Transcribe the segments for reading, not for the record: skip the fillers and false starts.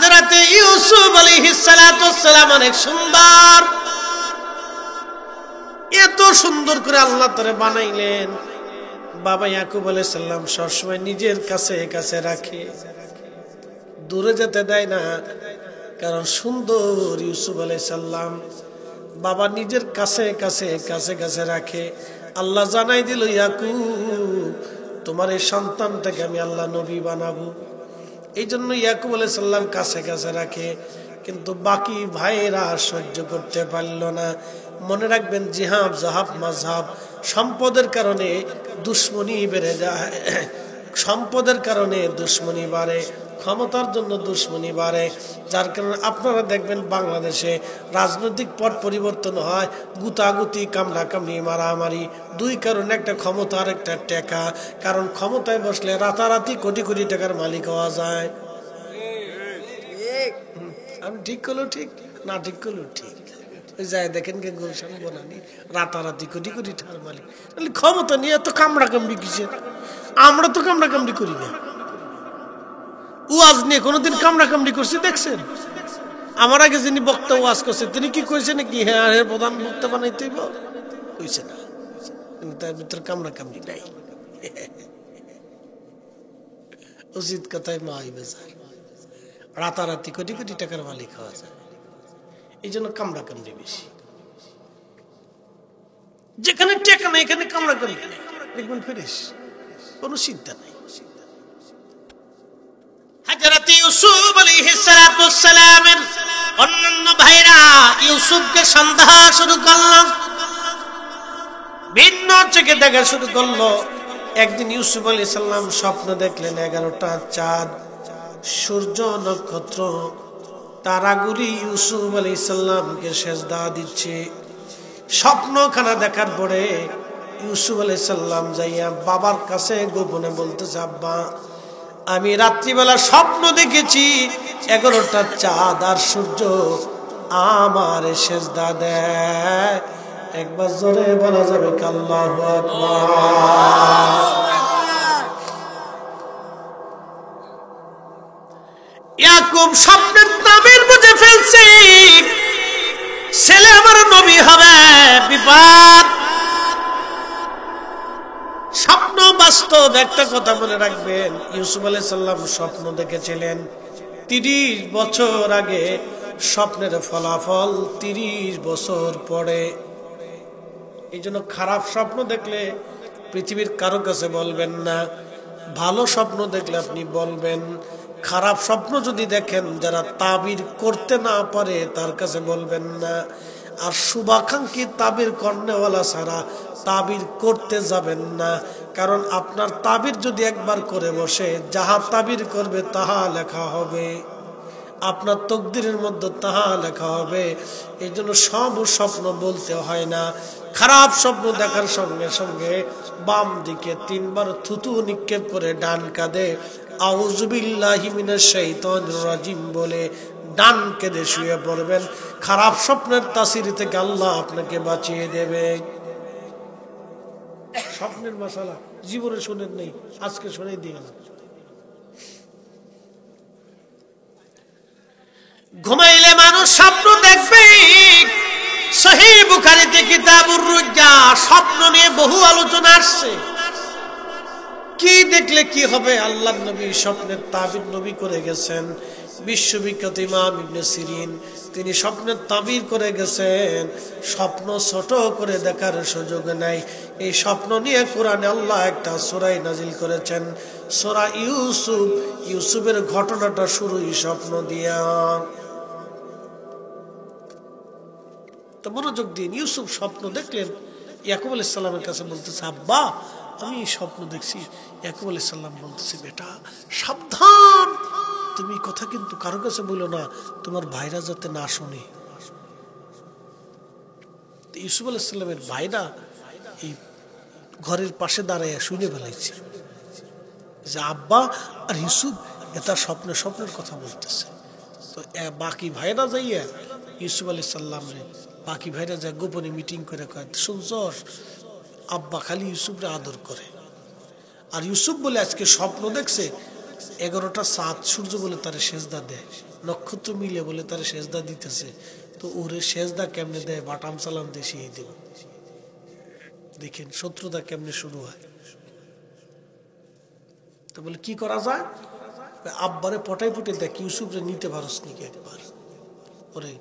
হযরতে ইউসুফ আলাইহিস সালাতু ওয়াস সালাম অনেক সুন্দর, এত সুন্দর করে আল্লাহ তারে বানাইলেন। বাবা ইয়াকুব আলাইহিস সালাম সবসময় নিজের কাছে কাছে রাখে, দূরে যেতে দেয় না, কারণ সুন্দর ইউসুফ আলাইহিস সালাম বাবা নিজের কাছে কাছে কাছে কাছে রাখে। আল্লাহ জানাই দিল, ইয়াকুব তোমার এই সন্তানটাকে আমি আল্লাহ নবী বানাবো। এই জন্য ইয়াকুব আলাইহিস সালাম কাছে কাছে রাখে, কিন্তু বাকি ভাইরা সহ্য করতে পারল না। মনে রাখবেন, জিহাব জাহাব মাযহাব, সম্পদের কারণে দুশ্মনী বেড়ে যায়, সম্পদের কারণে দুশ্মনী বাড়ে, ক্ষমতার জন্য দুশ্মনী বাড়ে। যার কারণে আপনারা দেখবেন বাংলাদেশে রাজনৈতিক পট পরিবর্তন হয়, গুতাগুতি, কামড়াকামড়ি, মারামারি, দুই কারণে, একটা ক্ষমতা আর একটা টাকা। কারণ ক্ষমতায় বসলে রাতারাতি কোটি কোটি টাকার মালিক হওয়া যায়। আমি ঠিক করলো ঠিক, না ঠিক করলো ঠিক। ওই যায় দেখেন কে গুলশান বনানি রাতারাতি কোটি কোটি টাকার মালিক। ক্ষমতা নিয়ে এত কামড়াকামড়ি কিসের? আমরা তো কামড়াকামড়ি করি না। ওয়াজ নিয়ে কোনোদিন কামড়াকামড়ি করছে দেখছেন? আমার আগে যিনি বক্তা ওয়াজ করছে তিনি কি কইছে নাকি হ্যাঁ প্রধান বক্তা বানাইতে হইব? কইছে না, কিন্তু তার ভিতরে কামড়াকামড়ি নাই। উচিত কথায় মা হইবে যায়, রাতারাতি কোটি কোটি টাকার মালিক হওয়া যায়। এই জন্য কামড়াকামড়ি বেশি। যেখানে টাকা নেই এখানে কামড়াকামড়ি নেই, দেখবেন ফ্রেশ, কোনো চিন্তা নেই। হযরত ইউসুফ আলাইহিস সালাতু ওয়াস সালামের অন্যান্য ভাইরা ইউসুফকে সন্দেহ শুরু করলো, ভিন্ন চোখে দেখা শুরু করলো। একদিন ইউসুফ আলাইহিস সালাম স্বপ্ন দেখলেন 11টা চাঁদ, সূর্য, নক্ষত্র, তারাগুলি ইউসুফ আলাইহিস সালামকে সেজদা দিচ্ছে। স্বপ্নখানা দেখার পরে ইউসুফ আলাইহিস সালাম যাইয়া বাবার কাছে গোপনে বলতেছে, আব্বা আমি রাত্রিবেলা স্বপ্ন দেখেছি 11টা চাঁদ আর সূর্য আমার সেজদা দেয়। একবার জোরে বলা যাবে কি আল্লাহু আকবার? ইয়াকুব স্বপ্নের তাবির বুঝে ফেলছে, ছেলে আমার নবী হবে, বিপদ। স্বপ্ন বাস্তব। একটা কথা মনে রাখবেন, ইউসুফ আলাইহিস সালাম স্বপ্ন দেখেছিলেন 30 বছর আগে, স্বপ্নের ফলাফল 30 বছর পরে। এই জন্য খারাপ স্বপ্ন দেখলে পৃথিবীর কারো কাছে বলবেন না, ভালো স্বপ্ন দেখলে আপনি বলবেন। খারাপ স্বপ্ন যদি দেখেন যারা তাবির করতে না পারে তার কাছে বলবেন না। আর শুভাকাঙ্ক্ষী তাবির কর্নেওয়ালা ছাড়া তাবির করতে যাবেন না, কারণ আপনার তাবির যদি একবার করে বসে, যাহা তাবির করবে তাহা লেখা হবে, আপনার তকদিরের মধ্যে তাহা লেখা হবে। এই জন্য সব স্বপ্ন বলতে হয় না। খারাপ স্বপ্ন দেখার সঙ্গে সঙ্গে বাম দিকে 3 বার থুতু নিক্ষেপ করে ডান কাঁধে আউযু বিল্লাহি মিনাশ শাইতানির রাজিম বলে ডান কাঁধে শুয়ে পড়বেন। খারাপ স্বপ্নের তাসির থেকে আল্লাহ আপনাকে বাঁচিয়ে দেবে। স্বপ্নের মাসালা জীবনে শুনেন নেই, আজকে শুনে দিয়ে ঘুমাইলে মানুষ স্বপ্ন দেখবে। সহিহ বুখারীতে কিতাবুর রুজ্জা স্বপ্ন নিয়ে বহু আলোচনা আসছে। কি দেখলে কি হবে? আল্লাহর নবী স্বপ্নের তাবির নবী করে গেছেন। বিশ্ববিখ্যাত ইমাম ইবনে সিরিন তিনি স্বপ্নের তাবির করে গেছেন। স্বপ্ন ছোট করে দেখার সুযোগ নাই। এই স্বপ্ন নিয়ে কোরআনে আল্লাহ একটা সূরা নাজিল করেছেন, সূরা ইউসুফ। ইউসুফের ঘটনাটা শুরুই স্বপ্ন দিয়া। তো মনোযোগ দিন। ইউসুফ স্বপ্ন দেখলেন, ইয়াকুব আলাইহিস সালামের কাছে বলতেছে, আব্বা আমি স্বপ্ন দেখছি। ইয়াকুব আলাইহিস সালাম বলতেছে, বেটা সাবধান, তুমি কথা কিন্তু কারো কাছে বলো না, তোমার ভাইরা যাতে না শোনে। ইউসুফ আলাইহিস সালামের ভাইরা এই ঘরের পাশে দাঁড়াইয়া শুনে ফেলাইছে যে আব্বা আর ইউসুফ এটা স্বপ্নের কথা বলতেছে। তো বাকি ভাইরা যাইয়া ইউসুফ আলাইহিস সালামরে বাকি ভাইরা যা গোপনে মিটিং করে কয়, শুনছস আব্বা খালি ইউসুফরে আদর করে, আর ইউসুফ বলে আজকে স্বপ্ন দেখছে 11টা চাঁদ সূর্য বলে তারে সেজদা দেয়। নক্ষত্র মিলে বলে তার সেজদা দিতেছে, তো ওরে সেজদা কেমনে দেয়, বাটাম সালাম দেশিয়ে দিব। দেখেন শত্রুতা কেমনে শুরু হয়। তো বলে কি করা যায়, আব্বারে পটাই পটে দেখ ইউসুফরে নিতে পারস নাকি একবার, ওরে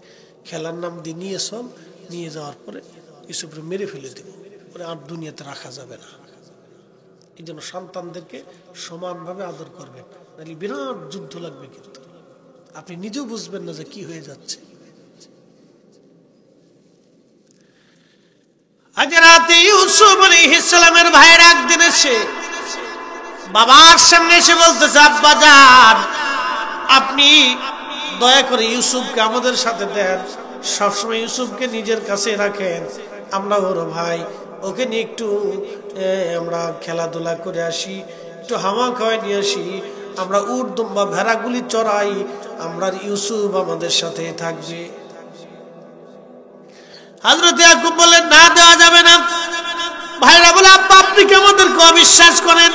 খেলার নাম দিয়ে নিয়ে সব নিয়ে যাওয়ার পরে ইউসুফরে মেরে ফেলে দেব, ওরে আর দুনিয়াতে রাখা যাবে না। এই জন্য সন্তানদেরকে সমানভাবে আদর করবেন, নাহলে বিরাট যুদ্ধ লাগবে, কিন্তু আপনি নিজেও বুঝবেন না যে কি হয়ে যাচ্ছে। হযরত ইউসুফ আলাইহিস সালামের ভাইয়ের একদিন এসে বাবার সামনে এসে বলতেছে, আব্বা জান আপনি দয়া করে ইউসুফকে আমাদের সাথে দেন, সবসময় ইউসুফকে নিজের কাছে রাখেন, আমরা ওর ভাই, ওকে নিয়ে একটু আমরা খেলাধুলা করে আসি, একটু হাওয়া খাওয়াই নিয়ে আসি, আমরা উট দুম্বা ভেড়াগুলি চড়াই, আমরা ইউসুফ আমাদের সাথে থাকবে। হযরত ইয়াকুব বলেন না, দেওয়া যাবে না। ভাইরা বলে আব্বা আপনি কি আমাদেরকে অবিশ্বাস করেন,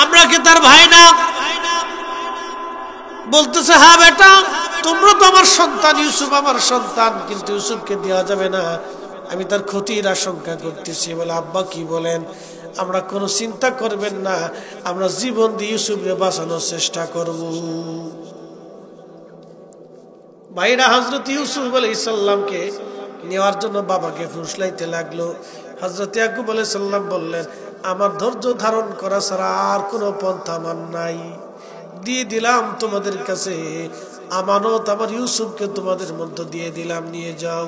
আমরা কি তার ভাই না? বলতেছে হ্যাঁ বেটা, তোমরা তো আমার সন্তান, ইউসুফ আমার সন্তান, কিন্তু ইউসুফকে দেওয়া যাবে না, আমি তার ক্ষতির আশঙ্কা করতেছি। বলে আব্বা কি বলেন? আমরা কোনো চিন্তা করবেন না, আমরা জীবন দিয়ে ইউসুফকে বাঁচানোর চেষ্টা করব। ভাইরা হযরত ইউসুফ আলাইহিস সালামকে নেওয়ার জন্য বাবাকে ফুসলাইতে লাগলো। হযরত ইয়াকুব আলাইহিস সালাম বললেন, আমার ধৈর্য ধারণ করা ছাড়া আর কোনো পন্থা আমার নাই, দিয়ে দিলাম তোমাদের কাছে আমানত, আমার ইউসুফকে তোমাদের মধ্যে দিয়ে দিলাম, নিয়ে যাও।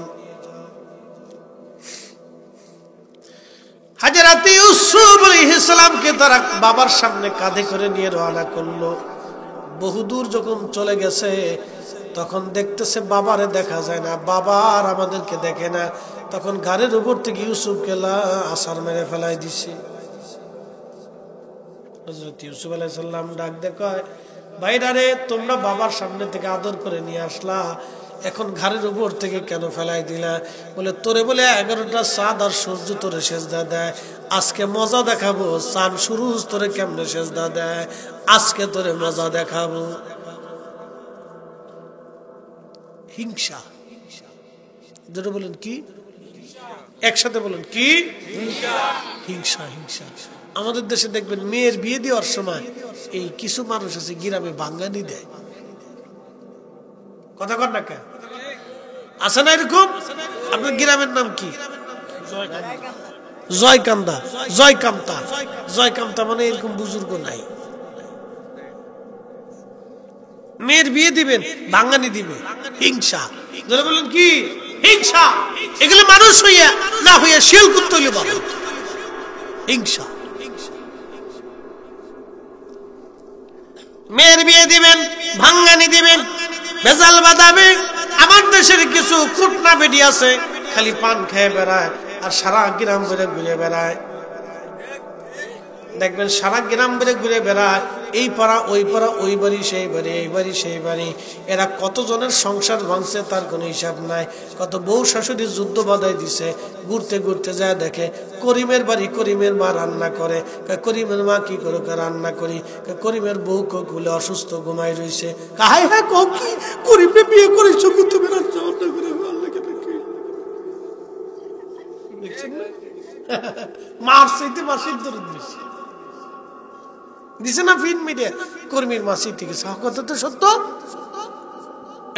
হযরত ইউসুফ আলাইহিস সালামকে তারা বাবার সামনে কাঁধে করে নিয়ে রওনা করলো। বহুদূর যখন চলে গেছে তখন দেখতেছে বাবারে দেখা যায় না, বাবা আর আমাদেরকে দেখে না। তখন ঘাড়ের উপর থেকে ইউসুফকে আছাড় মেরে ফেলাই দিছে। হযরত ইউসুফ আলাইহিস সালাম ডাক দেখায়, ভাইরা রে তোমরা বাবার সামনে থেকে আদর করে নিয়ে আসলা, এখন ঘাড়ের উপর থেকে কেন ফেলাই দিলা? বলে তোরে বলে 11টা চাঁদ আর সূর্য তোরে সেজদা দেয়, আজকে মজা দেখাবো, চাঁদ সূর্য তোরে কেমনে সেজদা দেয়, আজকে তোরে মজা দেখাবো। হিংসা, যেটা বলেন কি, একসাথে বলেন কি, হিংসা। হিংসা। আমাদের দেশে দেখবেন মেয়ের বিয়ে দেওয়ার সময় এই কিছু মানুষ আছে গ্রামে বাঙ্গানি দেয়, কথা কর না কেন, আছে না এরকম? আপনার গ্রামের নাম কি? জয়কান্দা, জয়কামতা। জয়কামতা মানে এরকম বুজুর্গ নাই, মেয়ের বিয়ে দিবেন বাঙ্গানি দিবে। হিংসা, যারা বলেন কি হিংসা, এগুলো মানুষ হইয়া না হইয়া শিয়াল কুত্তা হইলে ভালো। হিংসা। মেয়ের বিয়ে দিবেন, ভাঙ্গানি দিবেন, ভেজাল বাদাবে। আমার দেশের কিছু কুটনা বেডি আছে, খালি পান খেয়ে বেড়ায় আর সারা গ্রাম ঘুরে ঘুরে বেড়ায়। দেখবেন সারা গ্রাম ঘুরে ঘুরে বেড়ায়, এই পাড়া ওই পাড়া, ওই বাড়ি সেই বাড়ি, এই বাড়ি সেই বাড়ি। এরা কতজনের সংসার ভাঙছে তার কোনো হিসাব নাই, কত বউ শাশুড়ির যুদ্ধ বাধাই দিছে। ঘুরতে ঘুরতে যায় দেখে করিমের বাড়ি, করিমের মা রান্না করে, করিমের মা কি করে রান্না করি, করিমের বউ কোলে অসুস্থ ঘুমাই রয়েছে। হাই হ্যাঁ কি করিমে বিয়ে করেছো, তুমি রান্না করে দেখছেন না, মার চাইতে মাসির দরদ বেশি দিছে না ফিন মিডিয়া, কর্মীর মাসি থেকে কথা তো সত্য।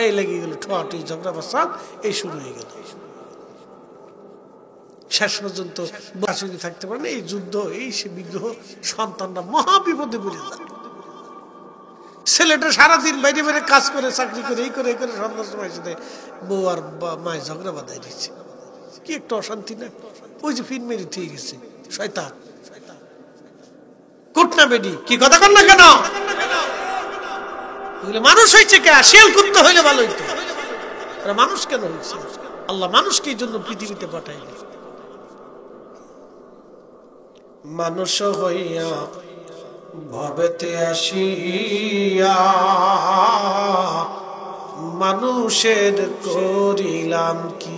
এই লেগে গেল ঠোয়াটি ঝগড়া বাসাদ, এই শুরু হয়ে গেল। শেষ পর্যন্ত বাসুকি থাকতে পারে না, এই যুদ্ধ, এই সে বিগ্রহ, সন্তানরা মহা বিপদে পড়ে যায়। ছেলেটা সারাদিন বাইরে বাইরে কাজ করে, চাকরি করে, এই করে সন্ধ্যার সময় সাথে বউ আর মায়ের ঝগড়া বাঁধাই দিচ্ছে। কি একটা অশান্তি না? ওই যে ফিন মেরে ঠিক গেছে শয়তান কুটনা বেডি, কি কথা কর না কেন? মানুষ হয়েছে কে? শিয়াল কুত্তা হইলে ভালো হইতো, মানুষ কেন হয়েছে? আল্লাহ মানুষকে এই জন্য পৃথিবীতে পাঠাইলেন। মানুষ হইয়া ভবেতে আসিয়া মানুষের করিলাম কি?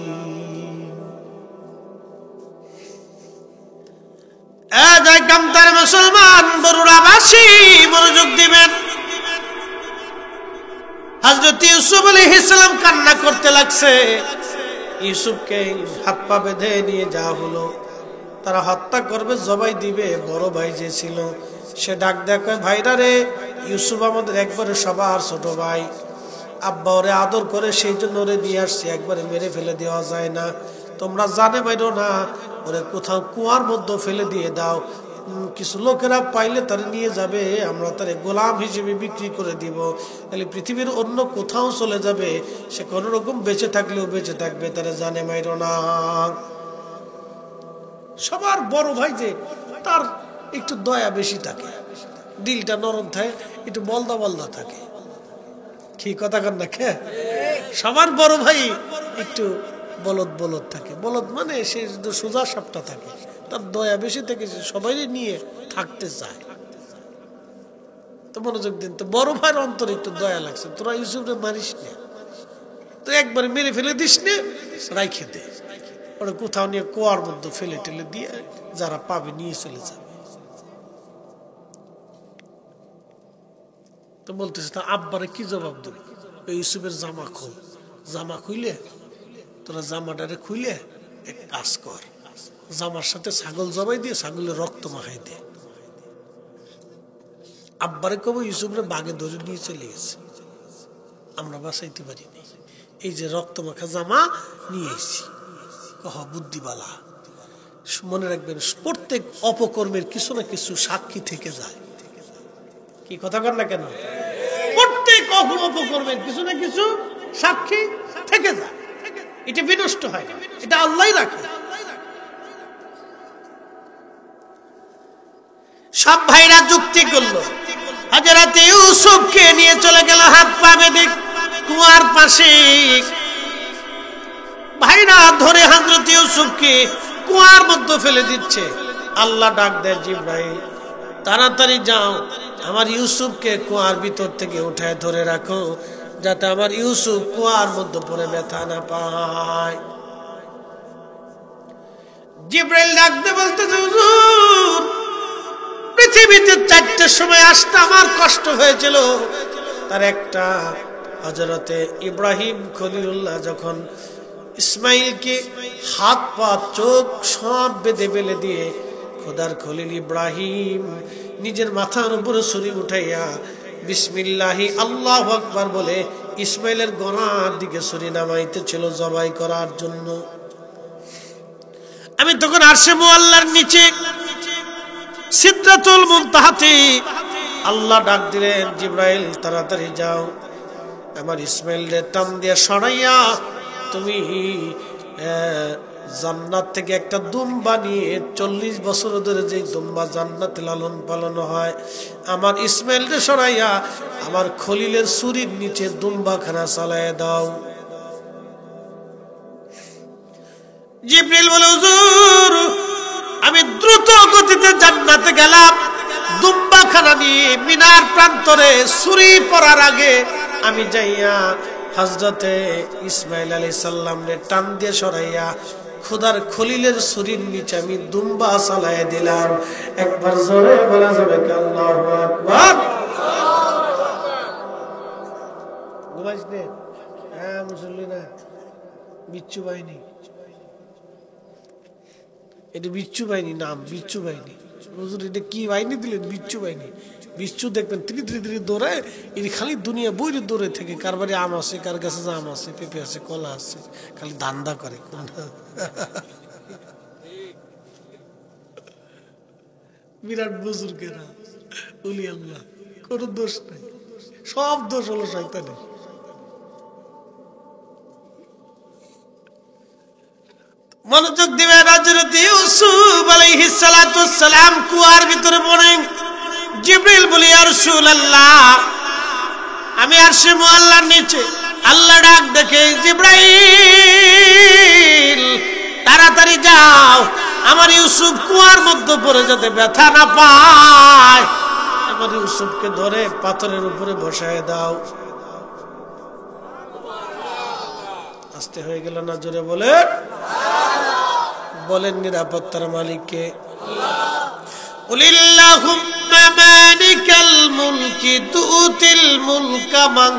মুসলমান বরুড়াবাসী মনোযোগ দিবেন। হযরত ইউসুফ আলাইহিস সালাম কান্না করতে লাগছে। ইউসুফকে হাত পা বেঁধে নিয়ে যাওয়া হলো। তারা হত্যা করবে, জবাই দিবে। বড় ভাই যে ছিল সে ডাক দেয়, কয় ভাইরা রে, ইউসুফ আমাদের একবারে সবার ছোট ভাই, আব্বা ওরে আদর করে সেই জন্য ওরে নিয়ে আসছি, একবারে মেরে ফেলে দেওয়া যায় না। তোমরা জানে বাইরো না, ওরে কোথাও কুয়ার মধ্যে ফেলে দিয়ে দাও। কিছু লোকেরা পাইলে তারা নিয়ে যাবে, আমরা তারে গোলাম হিসেবে বিক্রি করে দিব। তাহলে পৃথিবীর অন্য কোথাও চলে যাবে, সে কোনো রকম বেঁচে থাকলেও বেঁচে থাকবে, তারা জানে মাইরো না। সবার বড় ভাই যে, তার একটু দয়া বেশি থাকে, দিলটা নরম থাকে, একটু বলদা বলদা থাকে। কি কথা কন না খে? সবার বড় ভাই একটু বলদ বলদ থাকে। বলদ মানে সে সোজা সাপটা থাকে, তার দয়া বেশি থেকে সবাই নিয়ে থাকতে চায়। তো মনোযোগ দিন, তো বড় ভাইয়ের অন্তরে একটু দয়া লাগছে, তোরা ইউসুফরে মারিস নে, তো একবারে মেরে ফেলে দিস নে, রাইখে দে, ওরা কোথাও নিয়ে কুয়ার মধ্যে ফেলে টেলে দিয়ে যারা পাবে নিয়ে চলে যাবে। তো বলতেছে, তা আব্বারে কি জবাব দেব? ইউসুফের জামা খোল, জামা খুইলে তোরা জামাটারে খুইলে এক কাজ কর, জামার সাথে ছাগল জবাই দিয়ে ছাগলের রক্ত মাখাই দে। আব্বারে কব ইউসুফরে বাগে ধরে নিয়ে চলে গেছে, আমরা বাঁচাইতে পারিনি, এই যে রক্ত মাখা জামা নিয়ে এসেছি। কহ বুদ্ধিবালা। মনে রাখবেন, প্রত্যেক অপকর্মের কিছু না কিছু সাক্ষী থেকে যায়। কি কথা কর না কেন? প্রত্যেক অপকর্মের কিছু না কিছু সাক্ষী থেকে যায়, এটা বিনষ্ট হয় না, এটা আল্লাহই রাখে। সব ভাইরা যুক্তি করলো, হযরত ইউসুফকে নিয়ে চলে গেল হাত পা বেঁধে কুয়ার পাশে। ভাইরা ধরে হযরত ইউসুফকে কুয়ার মধ্যে ফেলে দিচ্ছে। আল্লাহ ডাক দেয়, জিবরাইল তাড়াতাড়ি যাও, আমার ইউসুফকে কুয়ার ভিতর থেকে উঠায় ধরে রাখো, যাতে আমার ইউসুফ কুয়ার মধ্যে পড়ে ব্যথা না পায়। জিবরাইল ডাক দিয়ে বলতেছে, হুজুর পৃথিবীতে 4টার সময় আসতে আমার কষ্ট হয়েছিল, তার একটা হযরতে ইব্রাহিম খলিলুল্লাহ যখন ইসমাইলকে হাত পা চোখ সব বেঁধে ফেলে দিয়ে খোদার খলিল ইব্রাহিম নিজের মাথার উপরে ছুরি উঠাইয়া বিসমিল্লাহি আল্লাহু আকবার বলে ইসমাইলের গলার দিকে ছুরি নামাইতে ছিল জবাই করার জন্য। আমি তখন আরশে মুআল্লার নিচে সিদরাতুল মুনতাহাতে আল্লাহ ডাক দিলেন, জিবরাইল তাড়াতাড়ি যাও, আমার ইসমাইলের টান দিয়ে সরাইয়া তুমি জান্নাত থেকে একটা দুম্বা নিয়ে 40 বছর ধরে যে দুম্বা জান্নাতে লালন পালন হয়, আমার ইসমাইলকে সরাইয়া আমার খলিলের ছুরির নিচে দুম্বাখানা চালায় দাও। জিবরিল বলে, হুজুর আমি দ্রুত গতিতে জান্নাতে গেলাম, দুম্বাখানা নিয়ে মিনার প্রান্তরে ছুরি পড়ার আগে আমি যাইয়া হযরতে ইসমাইল আলাইহিস সালামরে টান দিয়ে সরাইয়া খোদার খলিলের ছুরির নিচে আমি দুম্বা চালায় দিলাম। একবার জোরে বলা যাবে কি আল্লাহু আকবার? ঘুমাইস নে? হ্যাঁ মুসল্লিরা, বিচ্ছু বাহিনী, এটা বিচ্ছু বাহিনী নাম, বিচ্ছু বাহিনী। হুজুর এটা কি বাহিনী দিলেন? বিচ্ছু বাহিনী। বিচ্ছু দেখবেন ত্রি ত্রি ত্রি দৌড়ায়, এর খালি দুনিয়া বইরে দৌড়ে থেকে, কার বাড়ি আম আছে, কার কাছে আম আছে, পেঁপে আছে, কলা আছে, খালি ধান্দা করে। বিরাট বুজুর্গেরা, ওলি আল্লাহ, কোনো দোষ নাই, সব দোষ হলো শয়তানের। মনোযোগ দিবে। হযরত ইউসুফ আলাইহিস সালাতু ওয়াস সালাম কুয়ার ভিতরে পড়ে। জিবরিল বলে, ইয়া রাসূলুল্লাহ আমি আরশে মুআল্লার নিচে। আল্লাহ ডাক দেখে, জিবরাইল তাড়াতাড়ি যাও, আমার ইউসুফ কুয়ার মধ্যে পড়ে যাতে ব্যথা না পায়, আমার ইউসুফকে ধরে পাথরের উপরে বসায় দাও। আস্তে হয়ে গেল না? জোরে বলে বলেন নিরাপত্তার মালিককে। কুলিল্লাহুম্মা মালিকাল মুলকি তুতিল মুলকা মান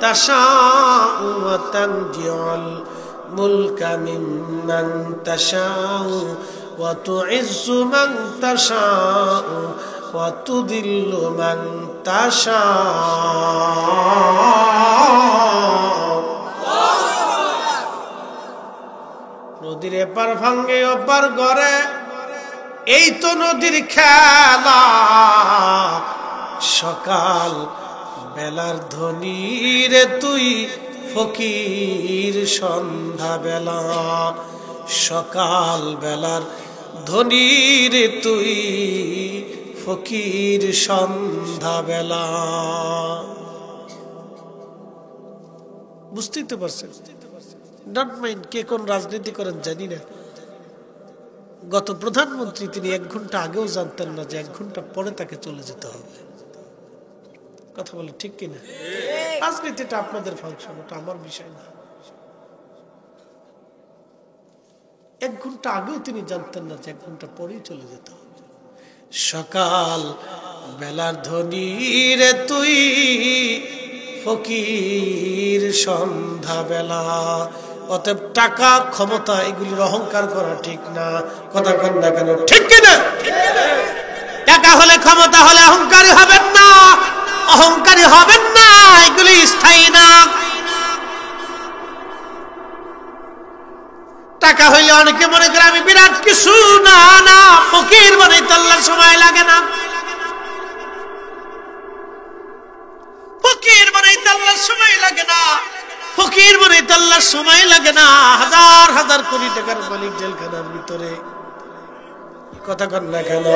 তাশাউ ওয়া তানজিউল মুলকা মিম্মান তাশাউ ওয়া তুইজ্জু মান তাশাউ ওয়া তুযিল্লু মান তাশাউ। নদীর এপার ভাঙ্গে ওপার গড়ে, এই তো নদীর খেলা। সকাল বেলার ধনী রে তুই ফকির সন্ধ্যা বেলা, সকাল বেলার ধনী রে তুই ফকির সন্ধ্যা বেলা। বুঝতেই তো পারছেন, ডোন্ট মাইন্ড কে কোন রাজনীতি করেন জানি না। গত প্রধানমন্ত্রী তিনি 1 ঘন্টা আগেও জানতেন না যে 1 ঘন্টা পরে তাকে চলে যেতে হবে। কথা বলে ঠিক কিনা? রাজনীতিটা আপনাদের ফাংশন, ওটা আমার বিষয় না। 1 ঘন্টা আগেও তিনি জানতেন না যে 1 ঘন্টা পরেই চলে যেতে হবে। সকাল বেলার ধনী রে তুই ফকির সন্ধ্যা বেলা। অতএব টাকা ক্ষমতা এগুলির অহংকার করা ঠিক না। কথা কন না কেন? ঠিক কিনা? টাকা হলে ক্ষমতা হলে অহংকারী হবেন না, অহংকারী হবেন না, এগুলি স্থায়ী না। টাকা হইলে অনেকে মনে করে আমি বিরাট কিছু, না না, ফকির বানাইতে আল্লাহর সময় লাগে না, ফকির বানাইতে আল্লাহর সময় লাগে না, ফকির বানাইতে আল্লাহর সময় লাগে না। হাজার হাজার কোটি টাকার মালিক জেলখানার ভিতরে, কথা কন না কেন?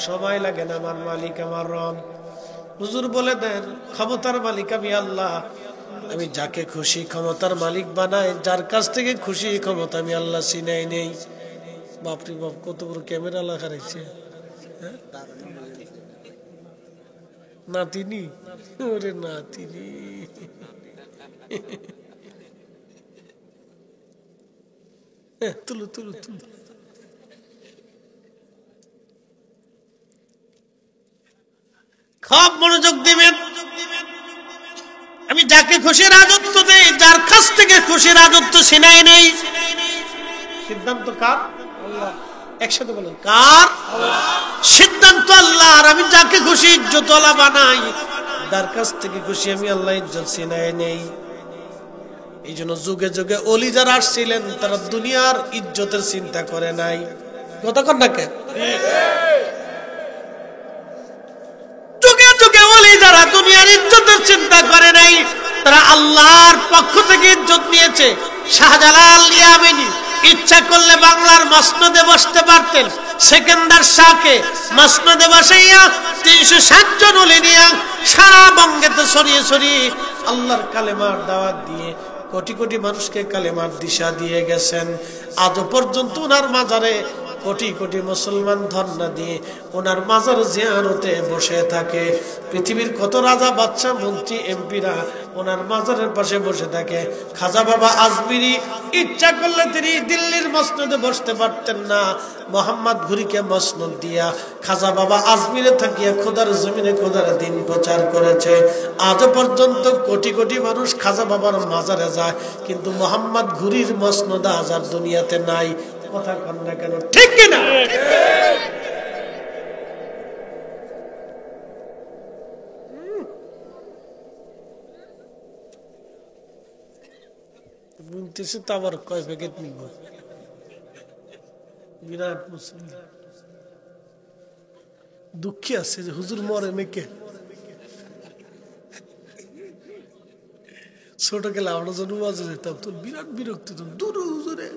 সময় লাগে না, আমার মালিক আমার রব। হুজুর বলে দেন ক্ষমতার মালিক আমি আল্লাহ, আমি যাকে খুশি ক্ষমতার মালিক বানাই, যার কাছ থেকে খুশি ক্ষমতা আমি আল্লাহ চিনাই নেই। বাপরে বাপ, কত বড় ক্যামেরা লাগা রয়েছে। নাতিনি, ওরে নাতিনি, তুলো তুলো তুলো। খুব মনোযোগ দিবেন। আমি যাকে খুশি রাজত্ব দেই, যার কাছ থেকে খুশি রাজত্ব ছিনাই নেই। সিদ্ধান্ত কার? আল্লাহ। একসাথে বলেন, কার? সিদ্ধান্ত আল্লাহর। আমি যাকে খুশি ইজ্জতওয়ালা বানাই, যার কাছ থেকে খুশি আমি আল্লাহ ইজ্জত ছিনাই নেই। এই জন্য যুগে যুগে ওলি যারা আসছিলেন তারা দুনিয়ার ইজ্জতের চিন্তা করে নাই। কথা কন না কেন? যুগে যুগে ওলি যারা দুনিয়ার ইজ্জতের চিন্তা করে নাই, তারা আল্লাহর পক্ষ থেকে ইজ্জত নিয়েছে। শাহজালাল ইয়ামানি ইচ্ছা করলে বাংলার মসনদে বসতে পারতেন। সেকেন্দার শাহকে মসনদে বসাইয়া 360 জন ওলি নিয়া সারা বঙ্গেতে ছড়িয়ে ছড়িয়ে আল্লাহর কালেমার দাওয়াত দিয়ে কোটি কোটি মানুষকে কালেমার দিশা দিয়ে গেছেন। আজও পর্যন্ত ওনার মাজারে কোটি কোটি মুসলমান ধর্ণা দিয়ে ওনার মাজার জিয়ারতে বসে থাকে। পৃথিবীর কত রাজা বাদশা মন্ত্রী এমপিরা ওনার মাজারের পাশে বসে থাকে। খাজা বাবা আজমিরি ইচ্ছা করলে তিনি দিল্লির মসনদে বসতে পারতেন না। মোহাম্মদ ঘুরিকে মসনদ দিয়া খাজা বাবা আজমিরে থাকিয়া খোদার জমিনে খোদার দিন প্রচার করেছে। আজও পর্যন্ত কোটি কোটি মানুষ খাজা বাবার মাজারে যায়, কিন্তু মোহাম্মদ ঘুরির মসনদ আজ আর দুনিয়াতে নাই। কথা কন না কেন? ঠিক কিনা? বুনতেছে তো আবার কয় প্যাকেট নিব। বিরাট মুসলিম দুঃখী আছে যে হুজুর মরে মেকে ছোট গেলে আমরা যখন ওয়াজে যেতাম তো বিরাট বিরক্ত হতাম। দূর হুজুরে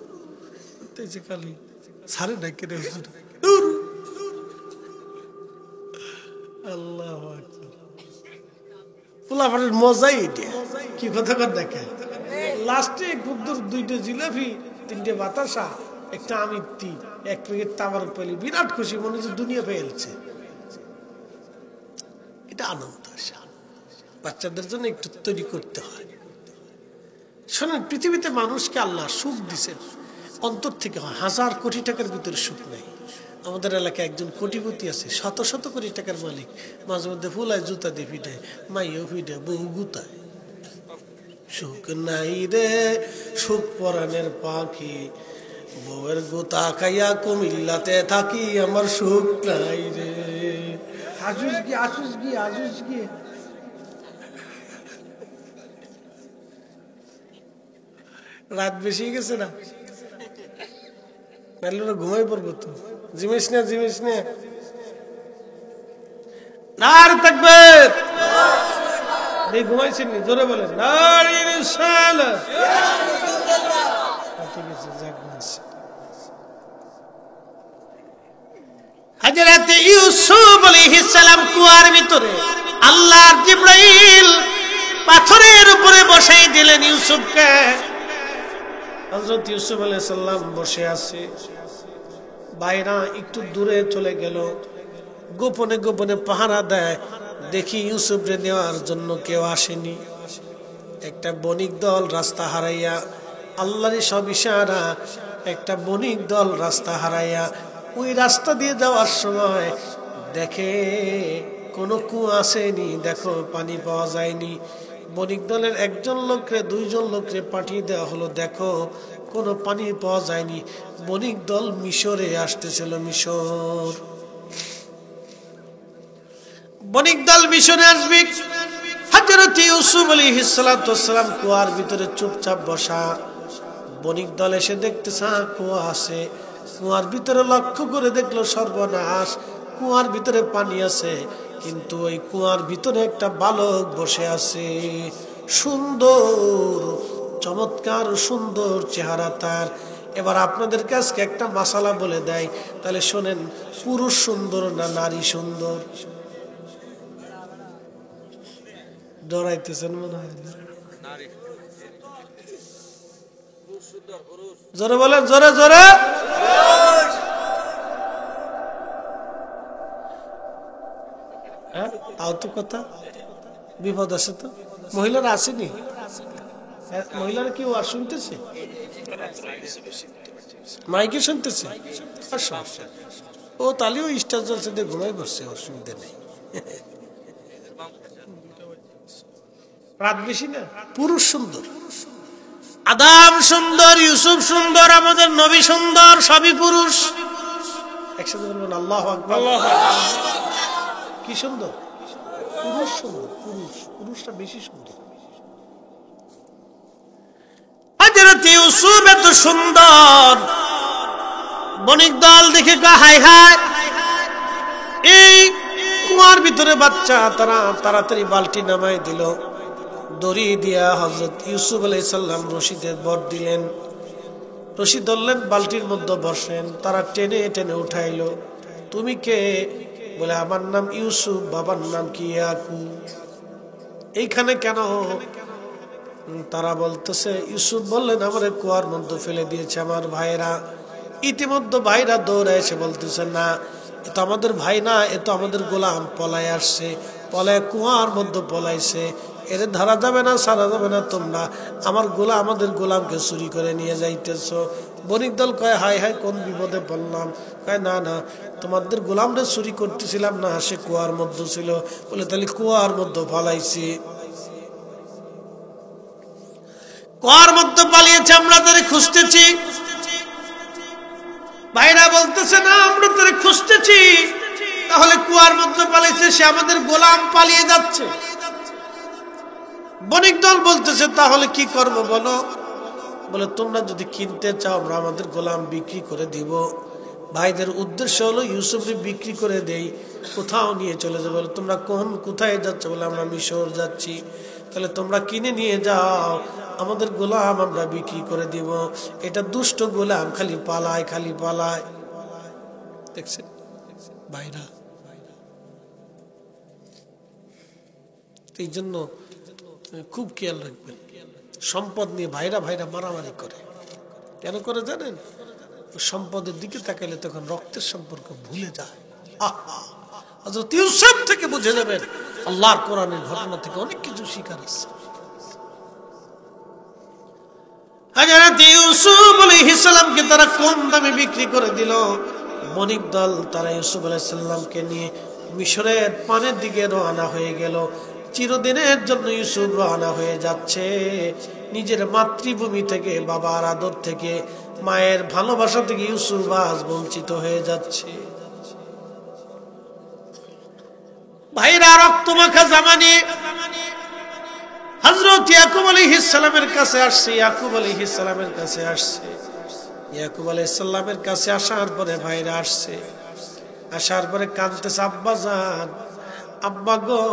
খালি সারে না কেন হুজুর। আল্লাহু আকবার। পোলাপানের মজাই এটা। কি কথা কর দেখে লাস্টে গুদ্দুর 2টা জিলাপি 3টে বাতাসা একটা আমিত্তি 1 প্যাকেট তামার পেলি বিরাট খুশি, মনে হচ্ছে দুনিয়া পেয়েছে। এটা আনন্দ। বাচ্চাদের জন্য একটু তৈরি করতে হয়। শোনেন, পৃথিবীতে মানুষকে আল্লাহ সুখ দিছেন অন্তর থেকে হয়। 1000 কোটি টাকার ভিতরে সুখ নেই। আমাদের এলাকায় একজন কোটিপতি আছে, শত শত কোটি টাকার মালিক, মাঝে মধ্যে ফুলায় জুতা দিয়ে ফিটায়, মাইও ফিটায়, বহু গুতায়। সুখ নাই রে সুখ পরাণের পাখি, বউয়ের গোতা খাইয়া কুমিল্লাতে থাকি, আমার সুখ নাই রে। রাত বেশি গেছে না, ঘুমাই পড়বো তো। জিমিস না নার থাকবে, ঘুমাইছেন নি? জোরে বলেন হযরত ইউসুফ আলাইহিস সালাম কুয়ার ভিতরে, আল্লাহর জিবরাইল পাথরের উপরে বসাই দিলেন ইউসুফকে। হযরত ইউসুফ আলাইহিস সালাম বসে আছে, বাইরা একটু দূরে চলে গেল, গোপনে গোপনে পাহারা দেয়, দেখি ইউসুফরে নেওয়ার জন্য কেউ আসেনি। একটা বণিক দল রাস্তা হারাইয়া, আল্লাহরই সব ইশারা, একটা বণিক দল রাস্তা হারাইয়া ওই রাস্তা দিয়ে যাওয়ার সময় দেখে কোনো কুয়া আসেনি, দেখো পানি পাওয়া যায়নি। বণিক দলের একজন লোকরে দুইজন লোকরে পাঠিয়ে দেওয়া হলো, দেখো কোনো পানি পাওয়া যায়নি। বণিক দল মিশরে আসতেছিল, মিশর। বণিক দল মিশরে আসবে, হযরত ইউসুফ আলাইহিস সালাতু ওয়াস সালাম কুয়ার ভিতরে চুপচাপ বসা। বণিক দল এসে দেখতেছে কুয়া আছে, কুয়ার ভিতরে লক্ষ্য করে দেখলো সর্বনাশ, কুয়ার ভিতরে পানি আছে, কিন্তু ওই কুয়ার ভিতরে একটা বালক বসে আছে, সুন্দর, চমৎকার সুন্দর চেহারা তার। এবার আপনাদের কাছে একটা মাসালা বলে দেয়, তাহলে শোনেন, পুরুষ সুন্দর না নারী সুন্দর? ডরাইতেছেন মনে হয়, জোরে বলেন, জোরে জোরে। হ্যাঁ, তাও তো কথা, বিপদ আছে তো। মহিলারা আসেনি, মহিলারা কি আর শুনতেছে? মাইকে শুনতেছে? ও তাহলে ওই স্টার জলসা দিয়ে ঘুমাই বসছে, অসুবিধা নেই। রাত বেশি না, পুরুষ সুন্দর, আদম সুন্দর, ইউসুফ সুন্দর, আমাদের নবী সুন্দর, সবই পুরুষ। একসাথে বলবেন আল্লাহু আকবার। কি সুন্দর, পুরুষ সুন্দর, পুরুষটা বেশি সুন্দর। হযরত ইউসুফ এত সুন্দর, বণিক দল দেখে হায় হায়, এই কুয়ার ভিতরে বাচ্চা। তারা তাড়াতাড়ি বালতি নামাই দিল, দড়ি দিয়া হযরত ইউসুফ আলাইহিস সালাম রশিদের বর দিলেন, রশি ধরলেন, বালতির মধ্যে বসেন। তারা টেনে টেনে উঠাইলো। তুমি কে? বলে আমার নাম ইউসুফ, বাবার নাম কি ইয়াকুব। এইখানে কেন? তারা বলতেছে, ইউসুফ বললেন আমারে কুয়ার মধ্যে ফেলে দিয়েছে আমার ভাইরা। ইতিমধ্যে ভাইরা দৌড়ে এসে বলতেছে, না এ তো আমাদের ভাই না, এ তো আমাদের গোলাম, পলায় আসছে, পলায় কুয়ার মধ্যে পলাইছে, এর ধরা যাবে না, সারা যাবে না, তোমরা আমাদের গোলামকে চুরি করে নিয়ে যাইতেছ। বণিক দল কয়, হায় হায়, কোন বিপদে পড়লাম? কয়, না না, তোমাদের গোলামরা চুরি করতেছিলাম না, সে কুয়ার মধ্যে ছিল। বলে তাহলে কুয়ার মধ্যে পালাইছি, কুয়ার মধ্যে পালিয়েছে, আমরা তারে খুঁজতেছি। ভাইরা বলতেছে, না আমরা তারে খুঁজতেছি, তাহলে কুয়ার মধ্যে পালিয়েছে, সে আমাদের গোলাম, পালিয়ে যাচ্ছে। বণিক দল বলতেছে, তাহলে কি করব বলো? বলে তোমরা যদি কিনতে চাও, আমরা আমাদের গোলাম বিক্রি করে দিব। ভাইদের উদ্দেশ্য হলো ইউসুফকে বিক্রি করে দেই, কোথাও নিয়ে চলে যাবে। বলে তোমরা কোথায় যাচ্ছ? বলে আমরা মিশর যাচ্ছি। তাহলে তোমরা কিনে নিয়ে যাও, আমাদের গোলাম আমরা বিক্রি করে দিব। এটা দুষ্ট গোলাম, খালি পালায়, খালি পালায়। দেখছেন ভাইরা? এই জন্য খুব খেয়াল রাখবেন, সম্পদ নিয়ে ভাইরা মারামারি করে। কেন করে জানেন? সম্পদের দিকে তাকাইলে তখন রক্তের সম্পর্ক ভুলে যায়। হযরত ইউসুফ থেকে বুঝে যাবেন, আল্লাহর কোরআনের ঘটনা থেকে অনেক কিছু শিখার আছে। হযরত ইউসুফ আলাইহিস সালামকে তারা কম দামে বিক্রি করে দিল। বণিক দল তারা ইউসুফ আলাইহিস সালামকে নিয়ে মিশরের পানের দিকে রওনা হয়ে গেল। চিরদিনের জন্য ইউসুফ রওনা হয়ে যাচ্ছে, নিজের মাতৃভূমি থেকে, বাবার আদর থেকে, মায়ের ভালোবাসা থেকে ইউসুফ আজ বঞ্চিত হয়ে যাচ্ছে। ভাইরা, রক্তমাখা জামানি হযরত ইয়াকুব আলাইহিস সালামের কাছে আসছে। ইয়াকুব আলাইহিস সালামের কাছে আসছে। ইয়াকুব আলাইহিস সালামের কাছে আসার পরে ভাইরা আসছে, আসার পরে কাঁদতেছে, আব্বা জান, আব্বা গো।